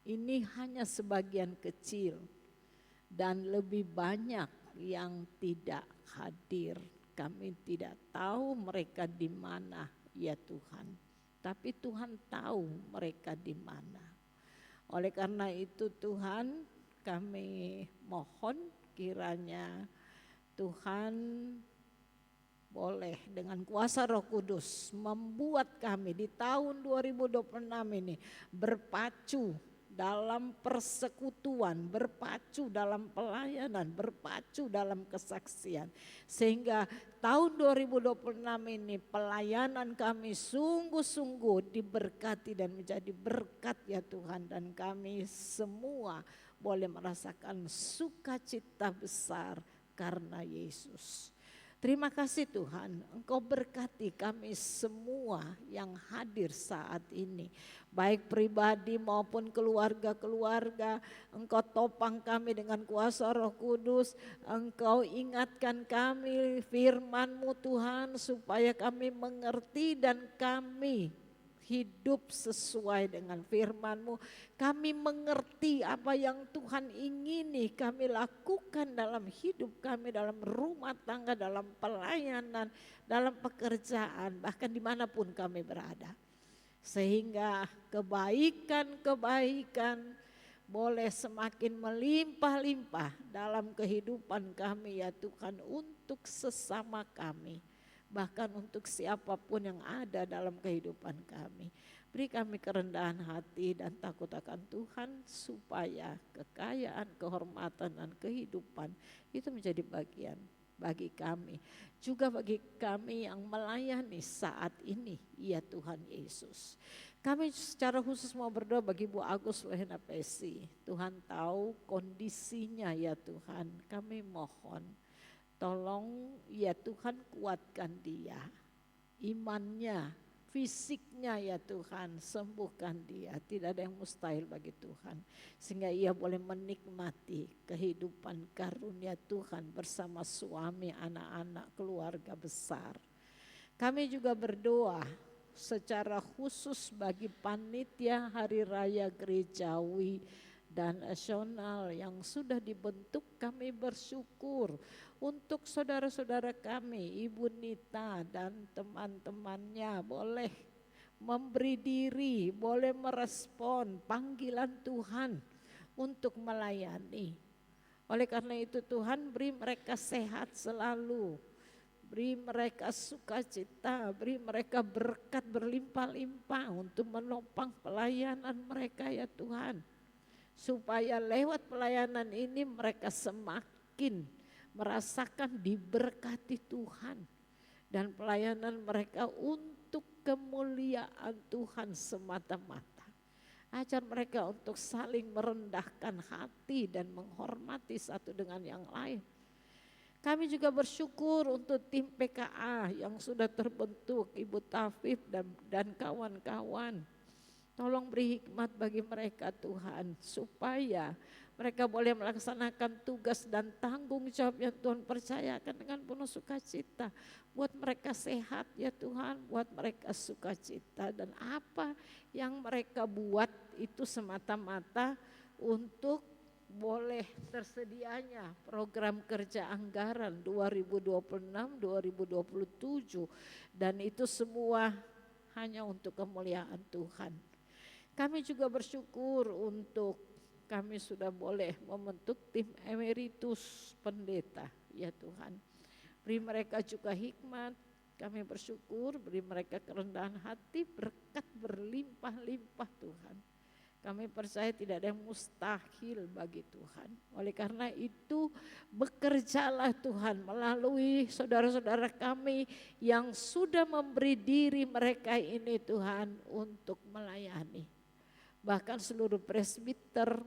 ini hanya sebagian kecil dan lebih banyak yang tidak hadir. Kami tidak tahu mereka di mana ya Tuhan, tapi Tuhan tahu mereka di mana. Oleh karena itu Tuhan, kami mohon kiranya Tuhan boleh dengan kuasa Roh Kudus membuat kami di tahun 2026 ini berpacu dalam persekutuan, berpacu dalam pelayanan, berpacu dalam kesaksian. Sehingga tahun 2026 ini pelayanan kami sungguh-sungguh diberkati dan menjadi berkat ya Tuhan. Dan kami semua boleh merasakan sukacita besar karena Yesus. Terima kasih Tuhan, Engkau berkati kami semua yang hadir saat ini. Baik pribadi maupun keluarga-keluarga, Engkau topang kami dengan kuasa Roh Kudus. Engkau ingatkan kami firman-Mu Tuhan supaya kami mengerti dan kami hidup sesuai dengan firman-Mu. Kami mengerti apa yang Tuhan ingini kami lakukan dalam hidup kami, dalam rumah tangga, dalam pelayanan, dalam pekerjaan, bahkan dimanapun kami berada. Sehingga kebaikan-kebaikan boleh semakin melimpah-limpah dalam kehidupan kami ya Tuhan, untuk sesama kami. Bahkan untuk siapapun yang ada dalam kehidupan kami. Beri kami kerendahan hati dan takut akan Tuhan, supaya kekayaan, kehormatan dan kehidupan itu menjadi bagian bagi kami. Juga bagi kami yang melayani saat ini ya Tuhan Yesus. Kami secara khusus mau berdoa bagi Bu Agus Wahena Pesi. Tuhan tahu kondisinya ya Tuhan, kami mohon tolong ya Tuhan, kuatkan dia, imannya, fisiknya ya Tuhan, sembuhkan dia. Tidak ada yang mustahil bagi Tuhan, sehingga ia boleh menikmati kehidupan karunia Tuhan bersama suami, anak-anak, keluarga besar. Kami juga berdoa secara khusus bagi panitia Hari Raya Gerejawi dan nasional yang sudah dibentuk. Kami bersyukur untuk saudara-saudara kami, Ibu Nita dan teman-temannya boleh memberi diri, boleh merespon panggilan Tuhan untuk melayani. Oleh karena itu Tuhan, beri mereka sehat selalu, beri mereka sukacita, beri mereka berkat berlimpah-limpah untuk menopang pelayanan mereka ya Tuhan. Supaya lewat pelayanan ini mereka semakin merasakan diberkati Tuhan. Dan pelayanan mereka untuk kemuliaan Tuhan semata-mata. Ajar mereka untuk saling merendahkan hati dan menghormati satu dengan yang lain. Kami juga bersyukur untuk tim PKA yang sudah terbentuk, Ibu Tafif dan kawan-kawan. Tolong beri hikmat bagi mereka Tuhan, supaya mereka boleh melaksanakan tugas dan tanggung jawab yang Tuhan percayakan dengan penuh sukacita. Buat mereka sehat ya Tuhan, buat mereka sukacita. Dan apa yang mereka buat itu semata-mata untuk boleh tersedianya program kerja anggaran 2026-2027. Dan itu semua hanya untuk kemuliaan Tuhan. Kami juga bersyukur untuk kami sudah boleh membentuk tim emeritus pendeta ya Tuhan. Beri mereka juga hikmat, kami bersyukur, beri mereka kerendahan hati, berkat berlimpah-limpah Tuhan. Kami percaya tidak ada yang mustahil bagi Tuhan. Oleh karena itu bekerjalah Tuhan melalui saudara-saudara kami yang sudah memberi diri mereka ini Tuhan untuk melayani. Bahkan seluruh presbiter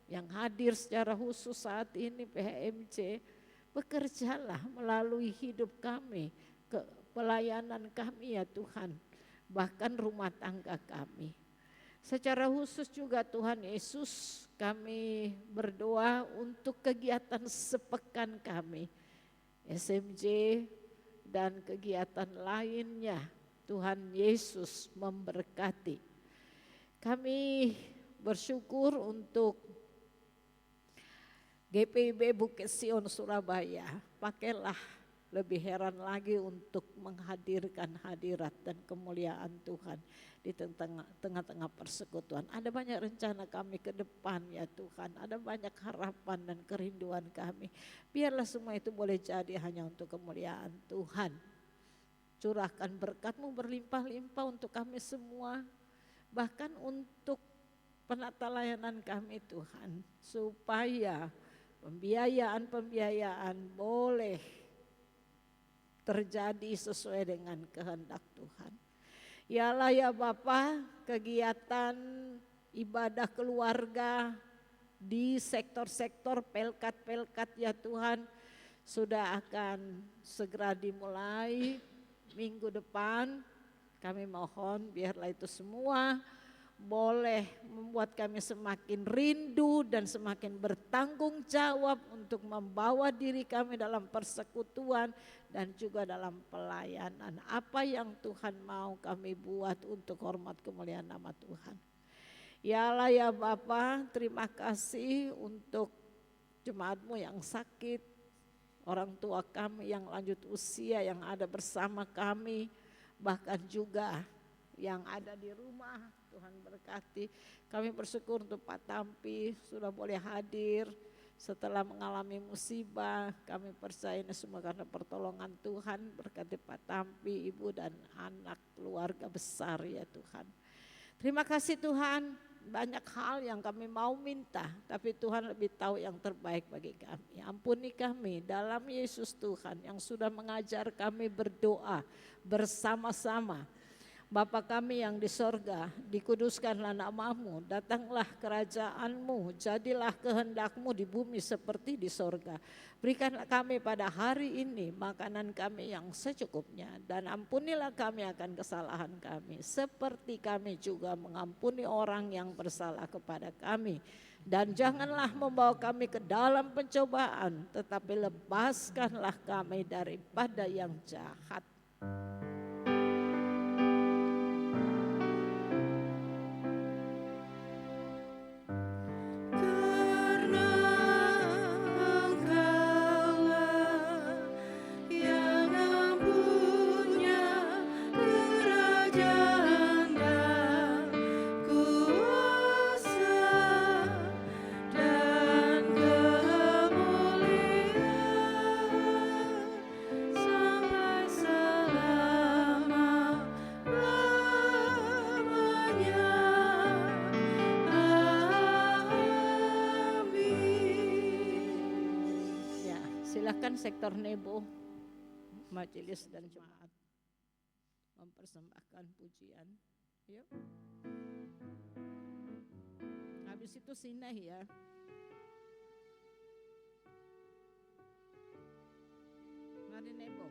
yang hadir secara khusus saat ini PHMC, bekerjalah melalui hidup kami, pelayanan kami ya Tuhan, bahkan rumah tangga kami. Secara khusus juga Tuhan Yesus, kami berdoa untuk kegiatan sepekan kami, SMJ dan kegiatan lainnya. Tuhan Yesus memberkati. Kami bersyukur untuk GPIB Bukit Sion Surabaya. Pakailah lebih heran lagi untuk menghadirkan hadirat dan kemuliaan Tuhan di tengah-tengah persekutuan. Ada banyak rencana kami ke depan ya Tuhan, ada banyak harapan dan kerinduan kami. Biarlah semua itu boleh jadi hanya untuk kemuliaan Tuhan. Curahkan berkat-Mu berlimpah-limpah untuk kami semua, bahkan untuk penata layanan kami Tuhan, supaya pembiayaan boleh terjadi sesuai dengan kehendak Tuhan. Yalah ya Bapa, kegiatan ibadah keluarga di sektor-sektor pelkat-pelkat ya Tuhan sudah akan segera dimulai minggu depan. Kami mohon biarlah itu semua boleh membuat kami semakin rindu dan semakin bertanggung jawab untuk membawa diri kami dalam persekutuan dan juga dalam pelayanan. Apa yang Tuhan mau kami buat untuk hormat kemuliaan nama Tuhan. Yalah ya Bapa, terima kasih untuk jemaat-Mu yang sakit, orang tua kami yang lanjut usia yang ada bersama kami, bahkan juga yang ada di rumah. Tuhan berkati. Kami bersyukur untuk Pak Tampi sudah boleh hadir setelah mengalami musibah. Kami percaya ini semua karena pertolongan Tuhan. Berkati Pak Tampi, ibu dan anak, keluarga besar ya Tuhan. Terima kasih Tuhan. Banyak hal yang kami mau minta, tapi Tuhan lebih tahu yang terbaik bagi kami. Ampuni kami dalam Yesus Tuhan yang sudah mengajar kami berdoa bersama-sama. Bapa kami yang di sorga, dikuduskanlah nama-Mu, datanglah kerajaan-Mu, jadilah kehendak-Mu di bumi seperti di sorga. Berikanlah kami pada hari ini makanan kami yang secukupnya, dan ampunilah kami akan kesalahan kami, seperti kami juga mengampuni orang yang bersalah kepada kami. Dan janganlah membawa kami ke dalam pencobaan, tetapi lepaskanlah kami daripada yang jahat. Silakan sektor Nebo, majelis dan jemaat mempersembahkan pujian. Yuk. Habis itu sineh ya. Mari Nebo.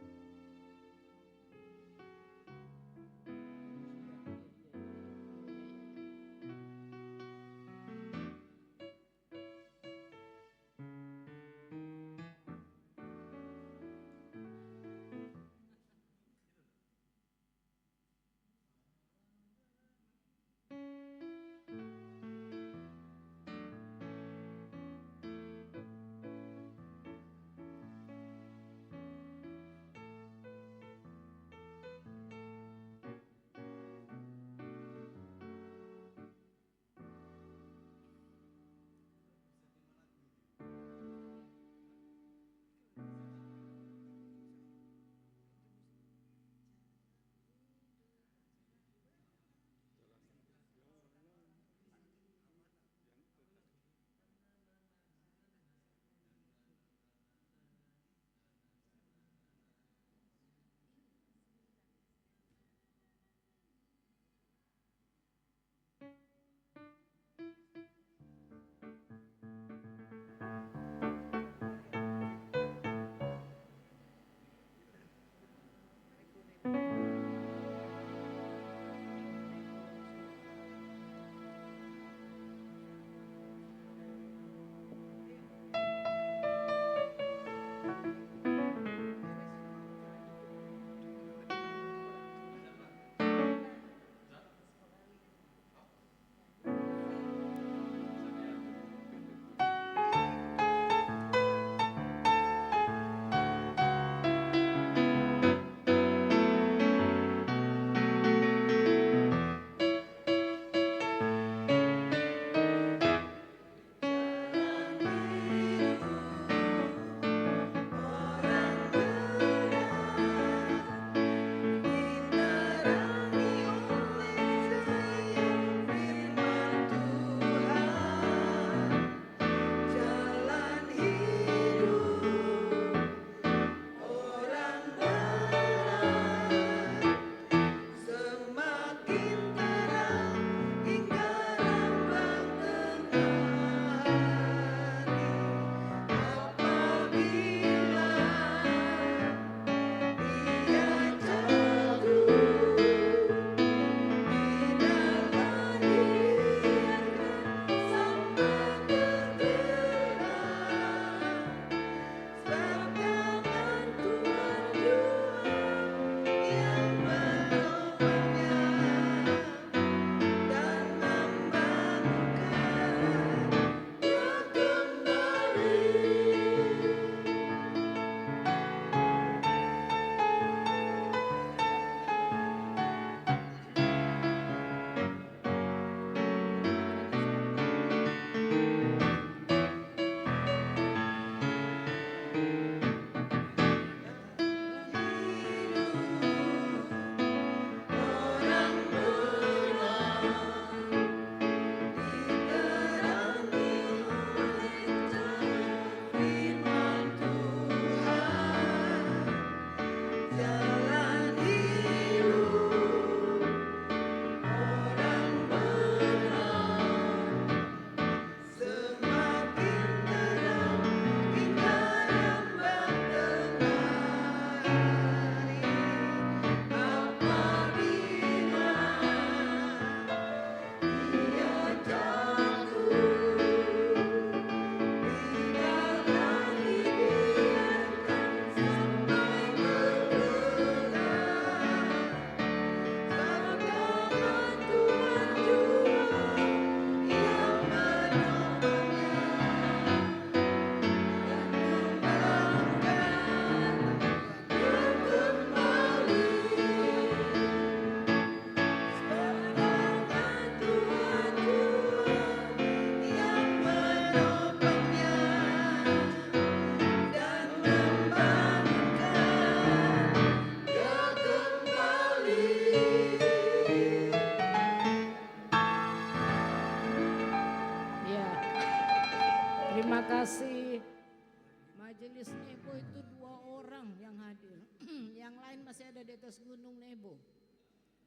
masih ada di atas Gunung Nebo.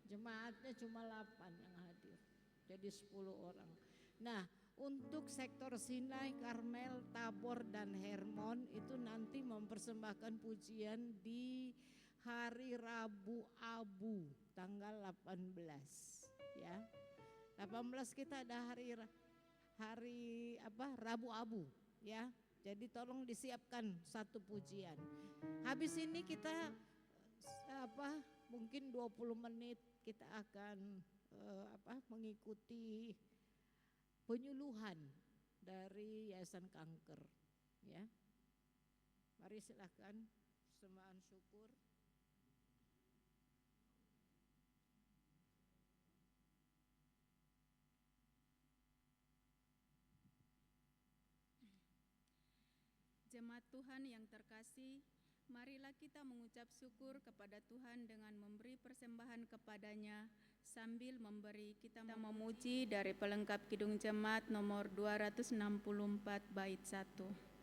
Jemaatnya cuma 8 yang hadir, jadi 10 orang. Nah, untuk sektor Sinai, Karmel, Tabor, dan Hermon itu nanti mempersembahkan pujian di hari Rabu Abu tanggal 18 ya. 18 kita ada hari Rabu Abu ya. Jadi tolong disiapkan satu pujian. Habis ini kita mungkin 20 menit kita akan mengikuti penyuluhan dari Yayasan Kanker ya. Mari silakan persembahan syukur. Jemaat Tuhan yang terkasih, marilah kita mengucap syukur kepada Tuhan dengan memberi persembahan kepadanya sambil kita memuji dari pelengkap Kidung Jemaat nomor 264 bait 1.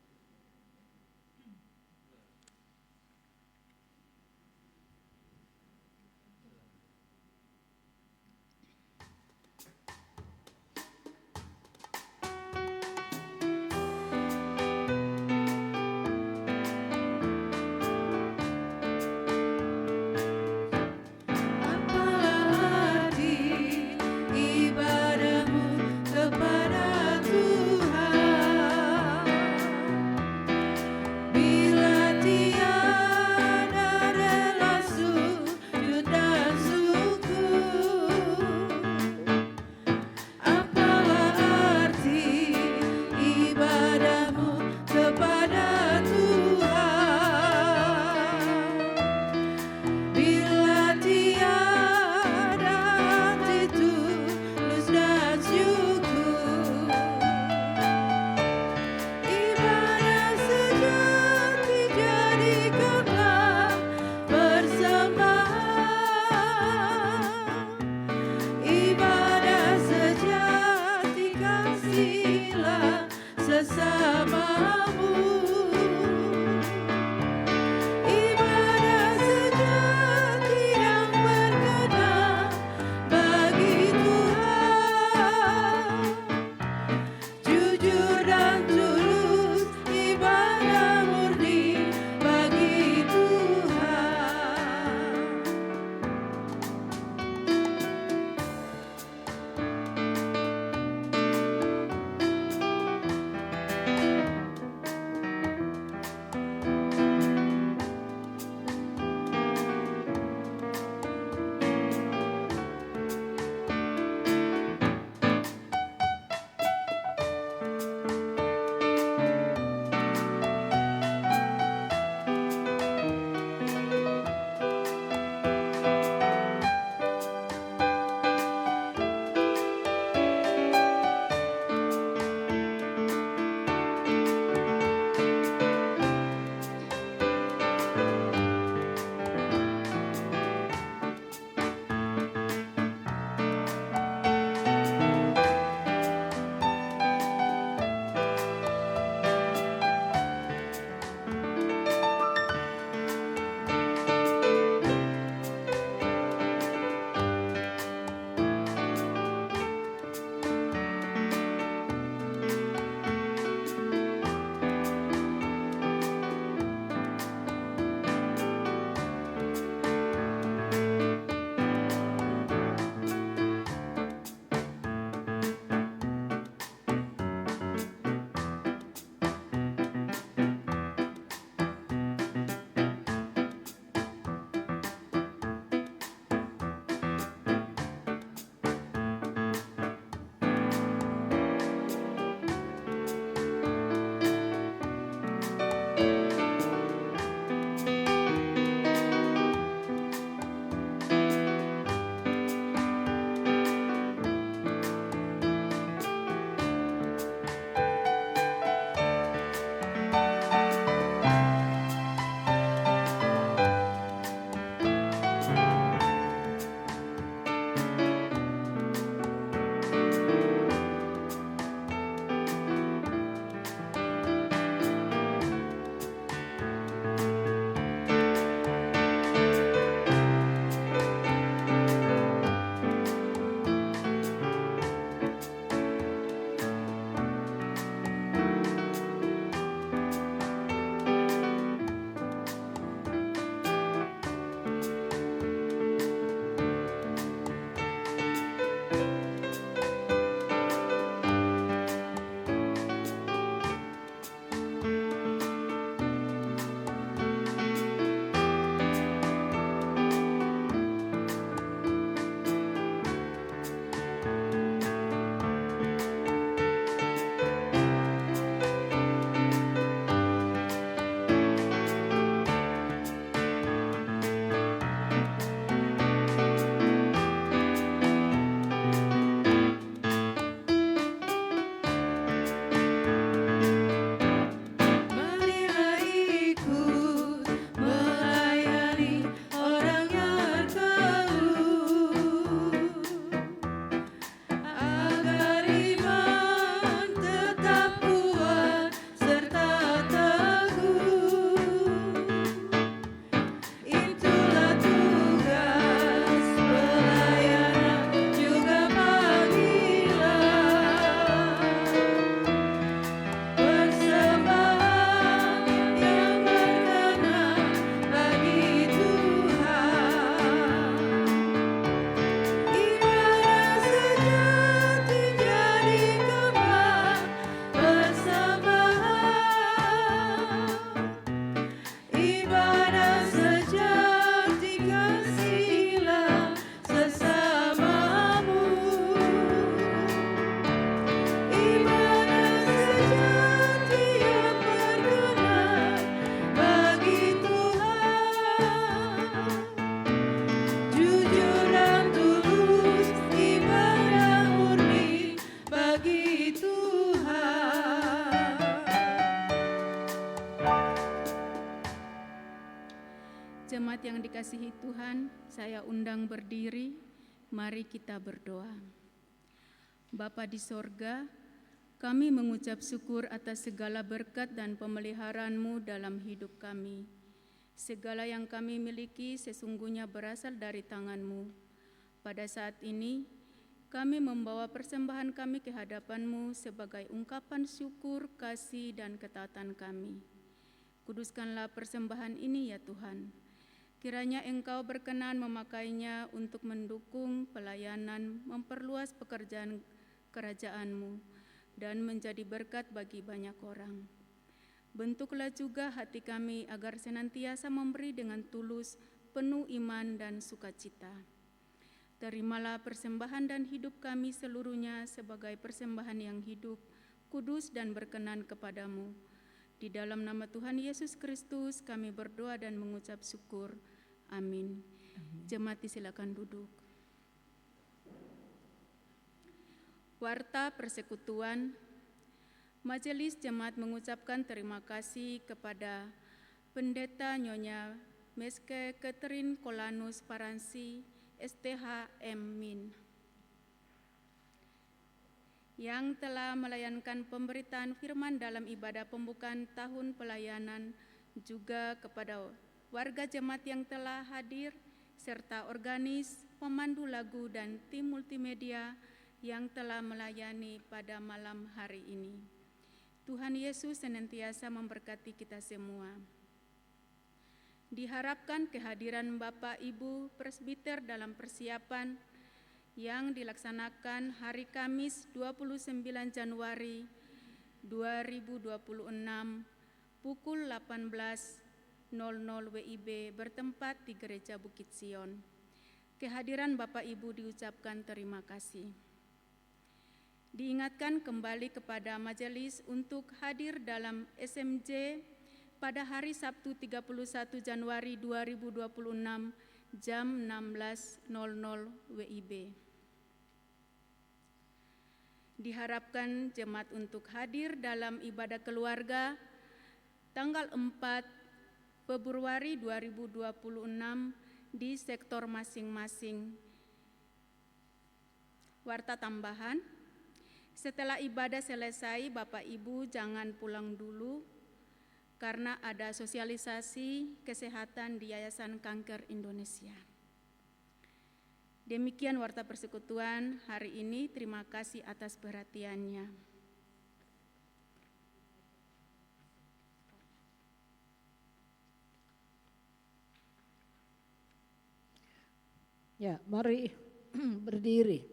saya undang berdiri, mari kita berdoa. Bapa di sorga, kami mengucap syukur atas segala berkat dan pemeliharaan-Mu dalam hidup kami. Segala yang kami miliki sesungguhnya berasal dari tangan-Mu. Pada saat ini, kami membawa persembahan kami ke hadapan-Mu sebagai ungkapan syukur, kasih, dan ketaatan kami. Kuduskanlah persembahan ini ya Tuhan. Kiranya Engkau berkenan memakainya untuk mendukung pelayanan, memperluas pekerjaan kerajaan-Mu, dan menjadi berkat bagi banyak orang. Bentuklah juga hati kami agar senantiasa memberi dengan tulus, penuh iman dan sukacita. Terimalah persembahan dan hidup kami seluruhnya sebagai persembahan yang hidup, kudus dan berkenan kepadamu. Di dalam nama Tuhan Yesus Kristus kami berdoa dan mengucap syukur. Amin. Jemaat silakan duduk. Warta Persekutuan, Majelis Jemaat mengucapkan terima kasih kepada Pendeta Nyonya Meske Catherine Kolanus Paransi, STH Min, yang telah melayankan pemberitaan firman dalam ibadah pembukaan tahun pelayanan, juga kepada warga jemaat yang telah hadir, serta organis, pemandu lagu, dan tim multimedia yang telah melayani pada malam hari ini. Tuhan Yesus senantiasa memberkati kita semua. Diharapkan kehadiran Bapak Ibu Presbiter dalam persiapan yang dilaksanakan hari Kamis 29 Januari 2026 pukul 18.00 WIB bertempat di Gereja Bukit Sion. Kehadiran Bapak Ibu diucapkan terima kasih. Diingatkan kembali kepada majelis untuk hadir dalam SMJ pada hari Sabtu 31 Januari 2026 jam 16.00 WIB. Diharapkan jemaat untuk hadir dalam ibadah keluarga tanggal 4 Februari 2026 di sektor masing-masing. Warta tambahan, setelah ibadah selesai, Bapak Ibu jangan pulang dulu karena ada sosialisasi kesehatan di Yayasan Kanker Indonesia. Demikian Warta Persekutuan hari ini. Terima kasih atas perhatiannya. Ya, mari berdiri.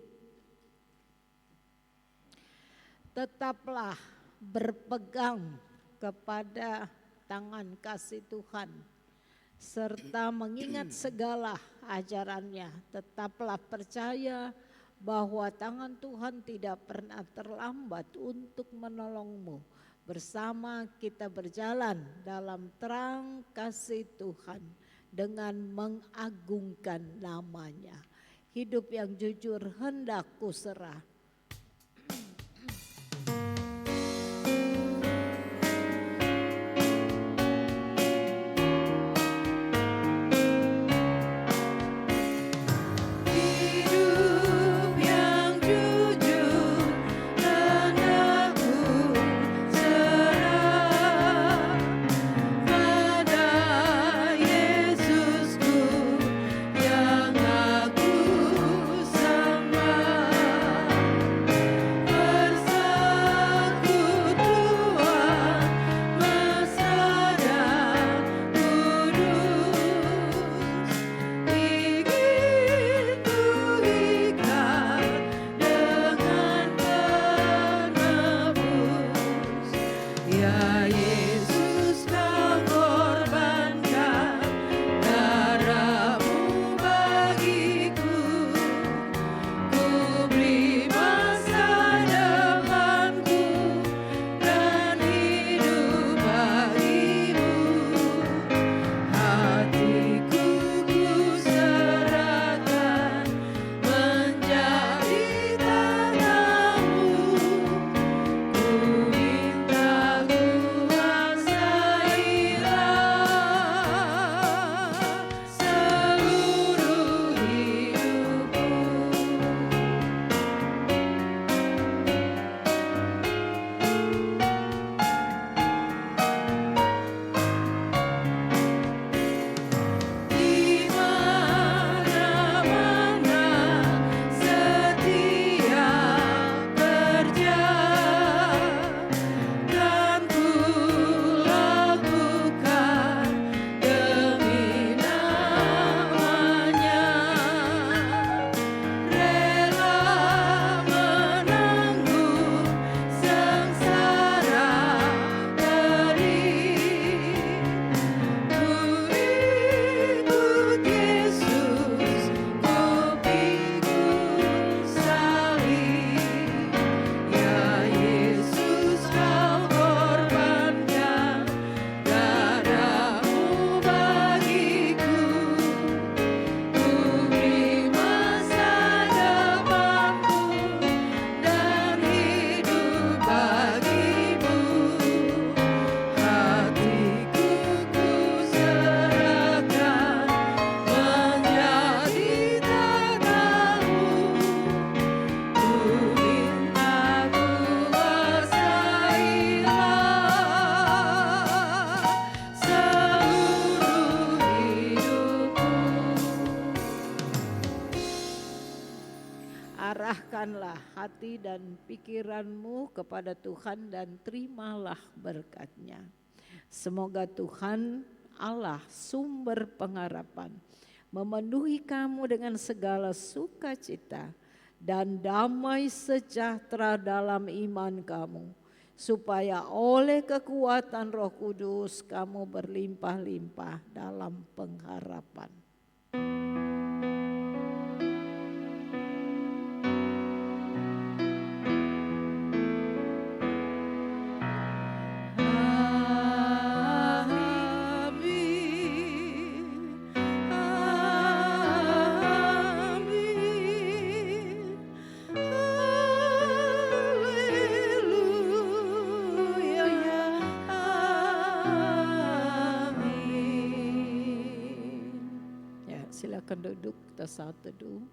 Tetaplah berpegang kepada tangan kasih Tuhan, serta mengingat segala ajarannya. Tetaplah percaya bahwa tangan Tuhan tidak pernah terlambat untuk menolongmu. Bersama kita berjalan dalam terang kasih Tuhan dengan mengagungkan namanya. Hidup yang jujur hendak kuserah. Yang aku sembah. Arahkanlah hati dan pikiranmu kepada Tuhan dan terimalah berkat-Nya. Semoga Tuhan Allah sumber pengharapan memenuhi kamu dengan segala sukacita dan damai sejahtera dalam iman kamu, supaya oleh kekuatan Roh Kudus kamu berlimpah-limpah dalam pengharapan. Silakan duduk, kita saat teduh.